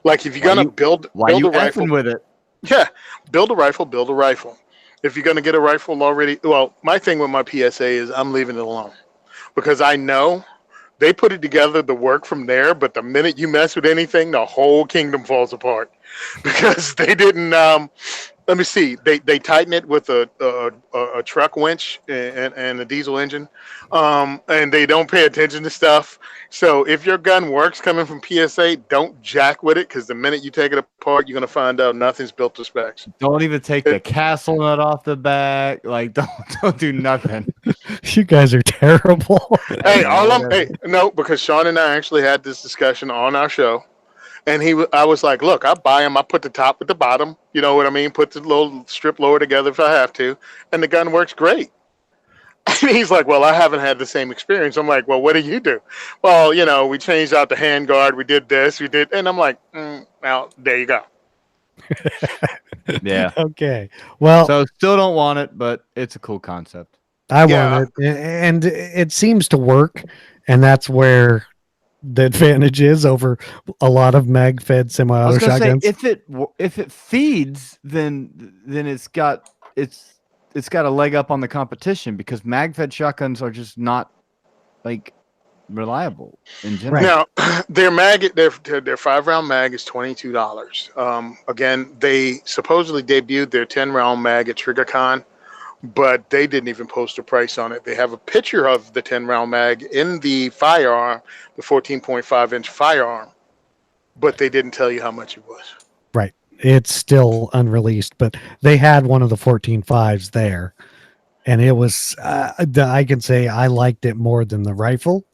Speaker 2: Like, if you're gonna build a rifle
Speaker 4: with it?
Speaker 2: Yeah, build a rifle. If you're gonna get a rifle already, well, my thing with my PSA is I'm leaving it alone because I know they put it together to work from there, but the minute you mess with anything, the whole kingdom falls apart because they didn't. Let me see. They tighten it with a truck winch and a diesel engine, and they don't pay attention to stuff. So if your gun works coming from PSA, don't jack with it because the minute you take it apart, you're gonna find out nothing's built to specs.
Speaker 4: Don't even take the castle nut off the back. Like, don't do nothing.
Speaker 1: You guys are terrible.
Speaker 2: Hey, no, because Sean and I actually had this discussion on our show. And I was like, look, I buy them. I put the top with the bottom. You know what I mean? Put the little strip lower together if I have to. And the gun works great. And he's like, well, I haven't had the same experience. I'm like, well, what do you do? Well, we changed out the hand guard. We did this. We did. And I'm like, well, there you go.
Speaker 4: Yeah.
Speaker 1: Okay. Well,
Speaker 4: So still don't want it, but it's a cool concept.
Speaker 1: I want it. And it seems to work. And that's where the advantage is over a lot of mag-fed
Speaker 4: I
Speaker 1: semi-auto
Speaker 4: was gonna
Speaker 1: shotguns.
Speaker 4: say if it feeds, then it's got a leg up on the competition because mag-fed shotguns are just not like reliable in general.
Speaker 2: Now, their Maggot, their 5-round mag is $22. Again, they supposedly debuted their 10-round mag at Triggerkhan, but they didn't even post a price on it. They have a picture of the 10-round mag in the firearm, the 14.5-inch firearm, but they didn't tell you how much it was.
Speaker 1: Right. It's still unreleased, but they had one of the 14.5s there. and it was I can say I liked it more than the rifle,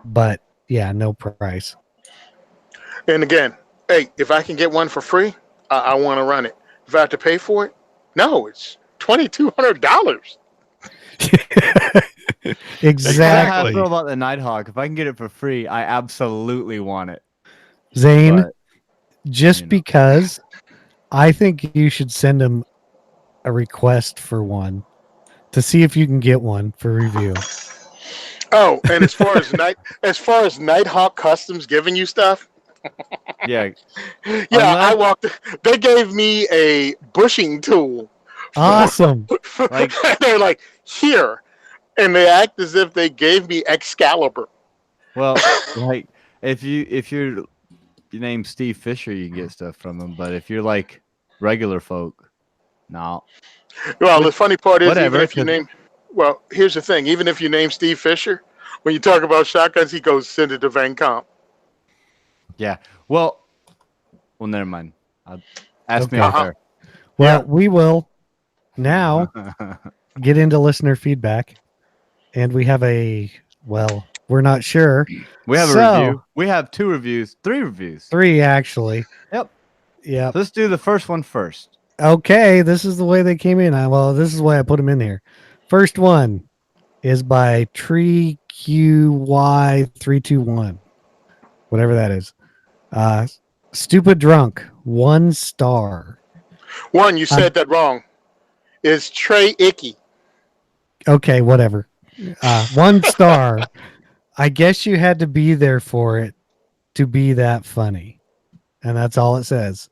Speaker 1: but yeah, no price.
Speaker 2: And again, hey, if I can get one for free, I want to run it. If I have to pay for it, no, it's $2,200.
Speaker 4: That's how I
Speaker 1: Exactly.
Speaker 4: feel about the Nighthawk. If I can get it for free, I absolutely want it.
Speaker 1: Zane,
Speaker 4: But,
Speaker 1: just
Speaker 4: you know.
Speaker 1: because I think you should send him a request for one to see if you can get one for review.
Speaker 2: Oh, and as far as Nighthawk Customs giving you stuff,
Speaker 4: Yeah.
Speaker 2: yeah,
Speaker 4: Unless-
Speaker 2: I walked. They gave me a bushing tool.
Speaker 1: Awesome.
Speaker 4: Like-
Speaker 2: They're like, here, and they act as if they gave me Excalibur.
Speaker 4: Well, like if your name's Steve Fisher, you can get stuff from him. But if you're like regular folk, no.
Speaker 2: Well, the funny part is,
Speaker 4: whatever,
Speaker 2: even if you name, well, here's the thing: even if you name Steve Fisher, when you talk about shotguns, he goes, send it to Van Comp.
Speaker 4: Yeah. Well, never mind. Ask me
Speaker 1: Okay.
Speaker 4: out there.
Speaker 1: Well,
Speaker 2: Yeah.
Speaker 1: we will now get into listener feedback, and we have we're not sure.
Speaker 4: We have a
Speaker 1: So-
Speaker 4: review. We have 2 reviews, 3 reviews.
Speaker 1: 3 actually.
Speaker 4: Yep.
Speaker 1: Yep.
Speaker 4: Let's do the first one first.
Speaker 1: Okay, this is the way they came in. Well, this is why I put them in here. First one is by TreeQY321, whatever that is. Stupid drunk, 1 star.
Speaker 2: One, you said that wrong. Is Trey Icky?
Speaker 1: Okay, whatever. 1 star. I guess you had to be there for it to be that funny, and that's all it says.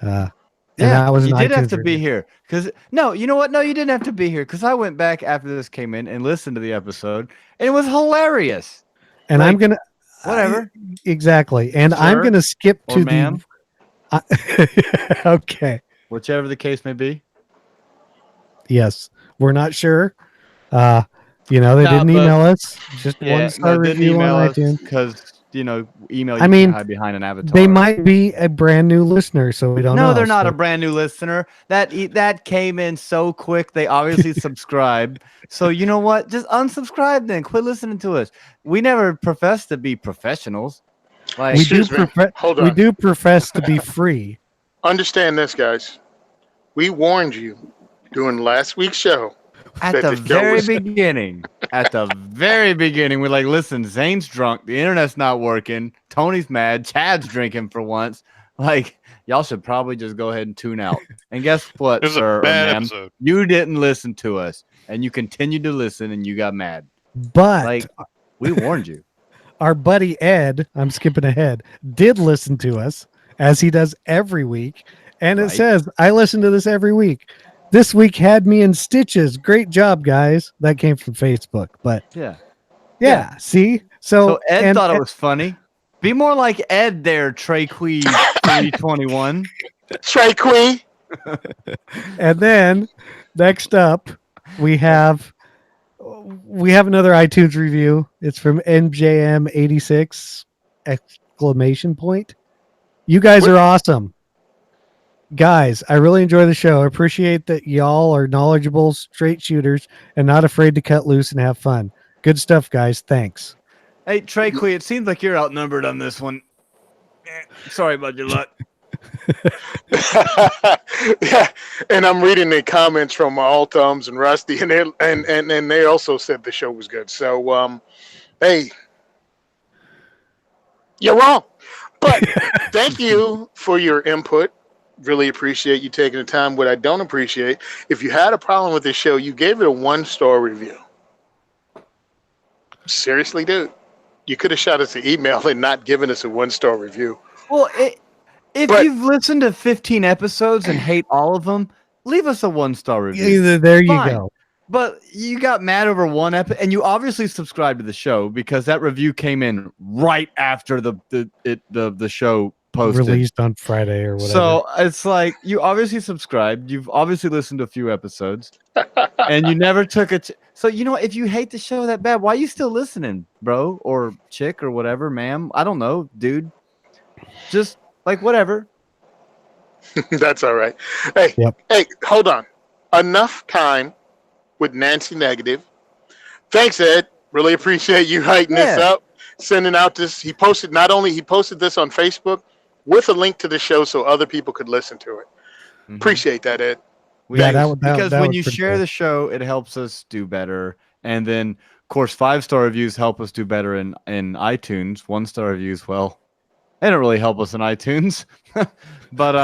Speaker 1: And that was
Speaker 4: you
Speaker 1: an
Speaker 4: did have
Speaker 1: iTunes
Speaker 4: to be
Speaker 1: review.
Speaker 4: here because no, you know what? No, you didn't have to be here because I went back after this came in and listened to the episode, and it was hilarious.
Speaker 1: And I'm gonna
Speaker 4: Whatever.
Speaker 1: exactly, and I'm
Speaker 4: Sir
Speaker 1: gonna skip
Speaker 4: or
Speaker 1: to
Speaker 4: ma'am,
Speaker 1: the. Okay.
Speaker 4: whichever the case may be.
Speaker 1: Yes, we're not sure. They
Speaker 4: No,
Speaker 1: didn't
Speaker 4: but-
Speaker 1: email us. Just 1-star review on iTunes.
Speaker 4: because email.
Speaker 1: I
Speaker 4: You
Speaker 1: mean,
Speaker 4: can hide behind an avatar.
Speaker 1: They might be a brand new listener, so we don't know.
Speaker 4: No, they're not
Speaker 1: so-
Speaker 4: a brand new listener. That came in so quick. They obviously subscribed. So you know what? Just unsubscribe then. Quit listening to us. We never profess to be professionals. Like
Speaker 1: We do,
Speaker 2: Excuse me. Hold
Speaker 1: we
Speaker 2: on.
Speaker 1: do profess to be free.
Speaker 2: Understand this, guys. We warned you during last week's show.
Speaker 4: at
Speaker 2: that
Speaker 4: the
Speaker 2: the show
Speaker 4: very
Speaker 2: was-
Speaker 4: beginning. At the very beginning, we're like, listen, Zane's drunk. The internet's not working. Tony's mad. Chad's drinking for once. Like, y'all should probably just go ahead and tune out. And guess what,
Speaker 3: It was
Speaker 4: sir
Speaker 3: a
Speaker 4: or
Speaker 3: bad
Speaker 4: ma'am?
Speaker 3: episode.
Speaker 4: You didn't listen to us, and you continued to listen, and you got mad.
Speaker 1: But
Speaker 4: Like, we warned you.
Speaker 1: our buddy Ed, I'm skipping ahead, did listen to us as he does every week. And it
Speaker 4: Right.
Speaker 1: says, I listen to this every week. This week had me in stitches. Great job, guys. That came from Facebook. But
Speaker 4: Yeah.
Speaker 1: yeah, see?
Speaker 4: So Ed
Speaker 1: and-
Speaker 4: thought it was funny. Be more like Ed there, Trey Quee 321.
Speaker 2: Trey Queen.
Speaker 1: And then next up, we have another iTunes review. It's from NJM86 exclamation point. You guys are awesome. Guys, I really enjoy the show. I appreciate that y'all are knowledgeable, straight shooters, and not afraid to cut loose and have fun. Good stuff, guys. Thanks.
Speaker 4: Hey, Trey Quee, it seems like you're outnumbered on this one. Sorry about your luck.
Speaker 2: Yeah, and I'm reading the comments from All Thumbs and Rusty, and they also said the show was good. So, hey, you're wrong, but thank you for your input. Really appreciate you taking the time. What I don't appreciate, if you had a problem with the show, you gave it a 1-star review. Seriously, dude, you could have shot us an email and not given us a 1-star review.
Speaker 4: Well, if
Speaker 2: But-
Speaker 4: you've listened to 15 episodes and hate all of them, leave us a 1-star review.
Speaker 1: There you
Speaker 4: Fine.
Speaker 1: go.
Speaker 4: But you got mad over one episode, and you obviously subscribed to the show because that review came in right after the show posted.
Speaker 1: Released on Friday or whatever.
Speaker 4: So it's like you obviously subscribed. You've obviously listened to a few episodes, and you never took it. So you know, if you hate the show that bad, why are you still listening, bro or chick or whatever, ma'am? I don't know, dude. Just like whatever.
Speaker 2: That's all right. Hey,
Speaker 1: Yep.
Speaker 2: hey, hold on. Enough time with Nancy Negative. Thanks, Ed. Really appreciate you writing this
Speaker 4: Yeah.
Speaker 2: up, sending out this. He posted this on Facebook with a link to the show so other people could listen to it.
Speaker 4: Mhm.
Speaker 2: Appreciate that, Ed.
Speaker 1: Yeah, that
Speaker 4: because
Speaker 1: that
Speaker 4: when
Speaker 1: was
Speaker 4: you
Speaker 1: pretty
Speaker 4: share
Speaker 1: cool.
Speaker 4: the show, it helps us do better. And then, of course, 5-star reviews help us do better in iTunes. 1-star reviews, well, they don't really help us in iTunes. But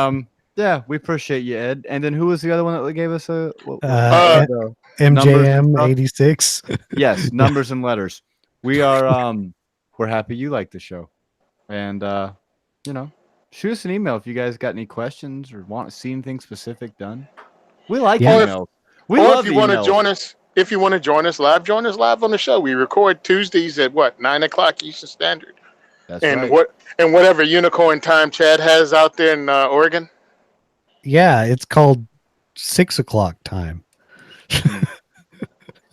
Speaker 4: yeah, we appreciate you, Ed. And then who was the other one that gave us a
Speaker 1: Uh,
Speaker 4: numbers and
Speaker 1: MJM
Speaker 4: stuff?
Speaker 1: 86.
Speaker 4: Yes, numbers and letters. We are we're happy you like the show. And shoot us an email if you guys got any questions or want to see anything specific done. We like
Speaker 1: Yeah.
Speaker 4: emails. We
Speaker 2: Or
Speaker 4: love
Speaker 2: if you want to
Speaker 4: emails.
Speaker 2: join us, join us live on the show. We record Tuesdays at 9:00 Eastern Standard.
Speaker 4: That's
Speaker 2: And
Speaker 4: right.
Speaker 2: whatever unicorn time Chad has out there in Oregon.
Speaker 1: Yeah, it's called 6 o'clock time.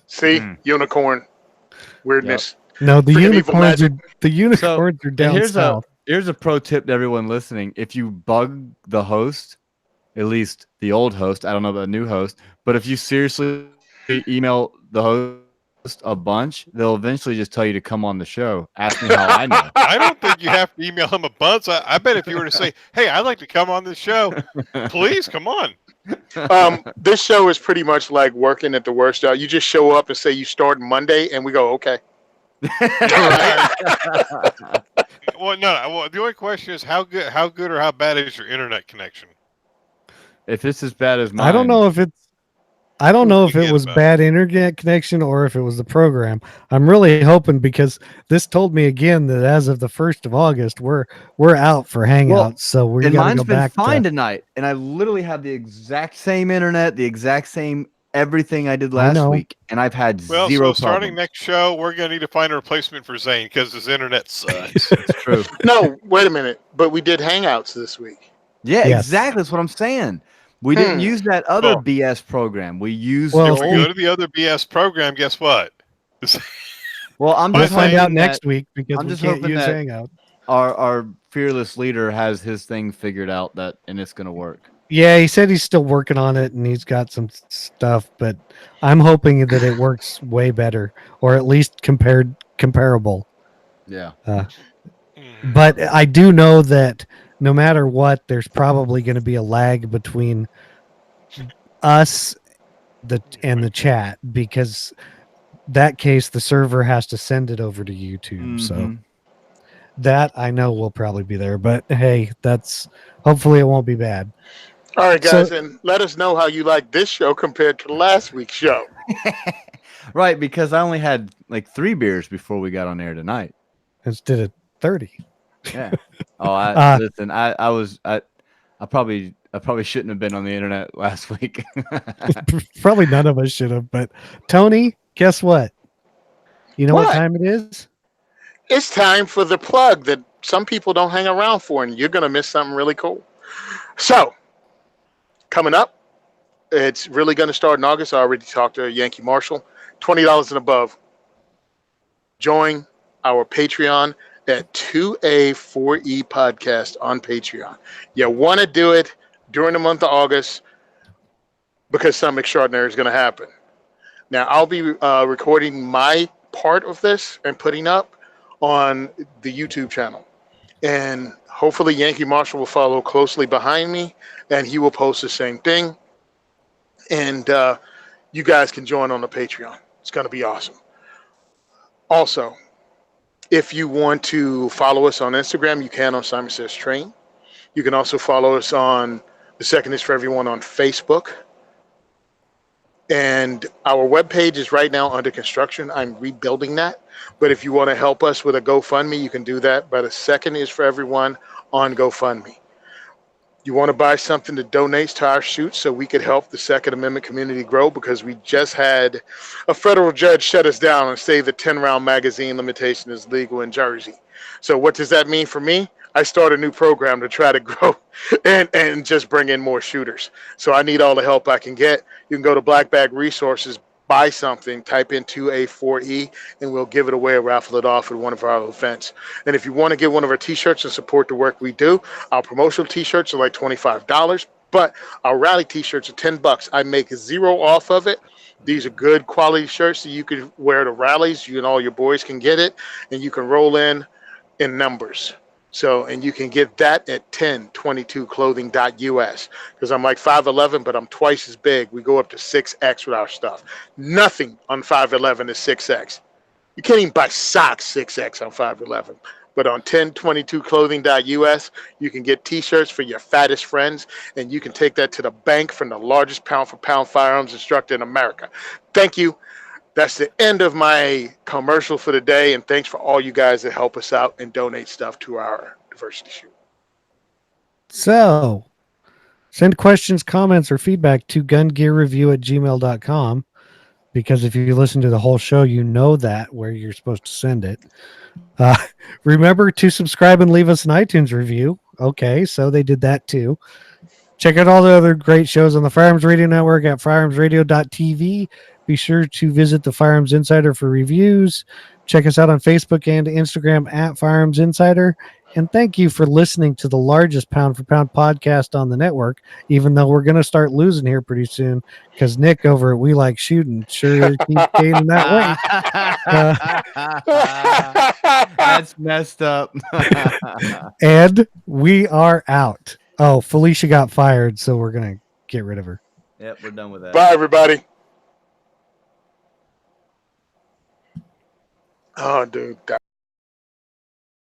Speaker 2: See, unicorn weirdness.
Speaker 1: No, the
Speaker 2: Freaking evil
Speaker 1: unicorns are
Speaker 2: magic.
Speaker 1: down
Speaker 4: here's
Speaker 1: south.
Speaker 4: here's a pro tip to everyone listening. If you bug the host, at least the old host, I don't know about the new host, but if you seriously email the host a bunch, they'll eventually just tell you to come on the show. Ask me how I know.
Speaker 3: I don't think you have to email him a bunch. I bet if you were to say, "Hey, I'd like to come on this show," please come on.
Speaker 2: This show is pretty much like working at the worst job. You just show up and say you start Monday, and we go, okay.
Speaker 3: Well, no. Well, the only question is how good or how bad is your internet connection?
Speaker 4: If it's as bad as mine,
Speaker 1: I don't know if it
Speaker 3: Forget
Speaker 1: was
Speaker 3: about
Speaker 1: bad internet connection or if it was the program. I'm really hoping because this told me again that as of the 1st of August, we're out for Hangouts.
Speaker 4: Well,
Speaker 1: So we're
Speaker 4: and
Speaker 1: going to
Speaker 4: mine's
Speaker 1: go
Speaker 4: been
Speaker 1: back
Speaker 4: fine
Speaker 1: to.
Speaker 4: tonight, and I literally have the exact same internet, the exact same everything I did last
Speaker 1: know.
Speaker 4: week, and I've had
Speaker 3: Well,
Speaker 4: zero
Speaker 3: so starting
Speaker 4: problems.
Speaker 3: next show, we're gonna need to find a replacement for Zane because his internet sucks.
Speaker 4: It's true.
Speaker 2: No, wait a minute. But we did Hangouts this week.
Speaker 4: Yeah,
Speaker 1: Yes.
Speaker 4: exactly. That's what I'm saying. We didn't use that other
Speaker 3: Oh.
Speaker 4: BS program. We used
Speaker 1: Well,
Speaker 3: If we go to the other BS program, guess what?
Speaker 4: well, I'm
Speaker 1: We'll
Speaker 4: just
Speaker 1: find
Speaker 4: hoping
Speaker 1: out
Speaker 4: that
Speaker 1: next week because
Speaker 4: I'm
Speaker 1: we
Speaker 4: just
Speaker 1: can't
Speaker 4: hoping
Speaker 1: use
Speaker 4: that-
Speaker 1: Hangout.
Speaker 4: our fearless leader has his thing figured out and it's going to work.
Speaker 1: Yeah, he said he's still working on it and he's got some stuff, but I'm hoping that it works way better or at least comparable.
Speaker 4: Yeah.
Speaker 1: But I do know that no matter what, there's probably going to be a lag between us and the chat because that case the server has to send it over to YouTube. So
Speaker 4: Mhm.
Speaker 1: that I know will probably be there. But hey, hopefully it won't be bad.
Speaker 2: All right,
Speaker 1: So-
Speaker 2: guys, and let us know how you like this show compared to last week's show.
Speaker 4: Right, because I only had like 3 beers before we got on air tonight.
Speaker 1: Instead of 30.
Speaker 4: Yeah. Oh, listen, I probably shouldn't have been on the internet last week.
Speaker 1: Probably none of us should have, but Tony, guess what? You know what
Speaker 2: What?
Speaker 1: time it is?
Speaker 2: It's time for the plug that some people don't hang around for, and you're going to miss something really cool. So, coming up, it's really going to start in August. I already talked to Yankee Marshall. $20 and above. Join our Patreon at 2A4E Podcast on Patreon. You want to do it during the month of August because something extraordinary is going to happen. Now, I'll be recording my part of this and putting up on the YouTube channel. And hopefully Yankee Marshall will follow closely behind me and he will post the same thing. And you guys can join on the Patreon. It's going to be awesome. Also, if you want to follow us on Instagram, you can on Simon Says Train. You can also follow us on The Second Is For Everyone on Facebook. And our webpage is right now under construction. I'm rebuilding that. But if you want to help us with a GoFundMe, you can do that by The Second Is For Everyone on GoFundMe. You want to buy something that donates to our shoot so we could help the Second Amendment community grow because we just had a federal judge shut us down and say the 10-round magazine limitation is legal in Jersey. So what does that mean for me? I start a new program to try to grow and just bring in more shooters. So I need all the help I can get. You can go to Black Bag Resources, buy something, type in 2A4E, and we'll give it away or raffle it off at one of our events. And if you want to get one of our t-shirts and support the work we do, our promotional t-shirts are like $25, but our rally t-shirts are $10. I make zero off of it. These are good quality shirts that you can wear to rallies. You and all your boys can get it, and you can roll in numbers. So, and you can get that at 1022clothing.us, because I'm like 5'11", but I'm twice as big. We go up to 6X with our stuff. Nothing on 5'11" is 6X. You can't even buy socks 6X on 5'11". But on 1022clothing.us, you can get T-shirts for your fattest friends, and you can take that to the bank from the largest pound-for-pound firearms instructor in America. Thank you. That's the end of my commercial for the day, and thanks for all you guys that help us out and donate stuff to our diversity shoot.
Speaker 1: So, send questions, comments, or feedback to gungearreview@gmail.com, because if you listen to the whole show, you know that where you're supposed to send it. Remember to subscribe and leave us an iTunes review. Okay, so they did that too. Check out all the other great shows on the Firearms Radio Network at firearmsradio.tv. Be sure to visit the Firearms Insider for reviews. Check us out on Facebook and Instagram at Firearms Insider. And thank you for listening to the largest pound-for-pound podcast on the network, even though we're going to start losing here pretty soon, because Nick over at We Like Shooting sure keeps gaining that weight.
Speaker 4: That's messed up.
Speaker 1: And we are out. Oh, Felicia got fired, so we're going to get rid of her.
Speaker 4: Yep, we're done with that.
Speaker 2: Bye, everybody. Oh, dude.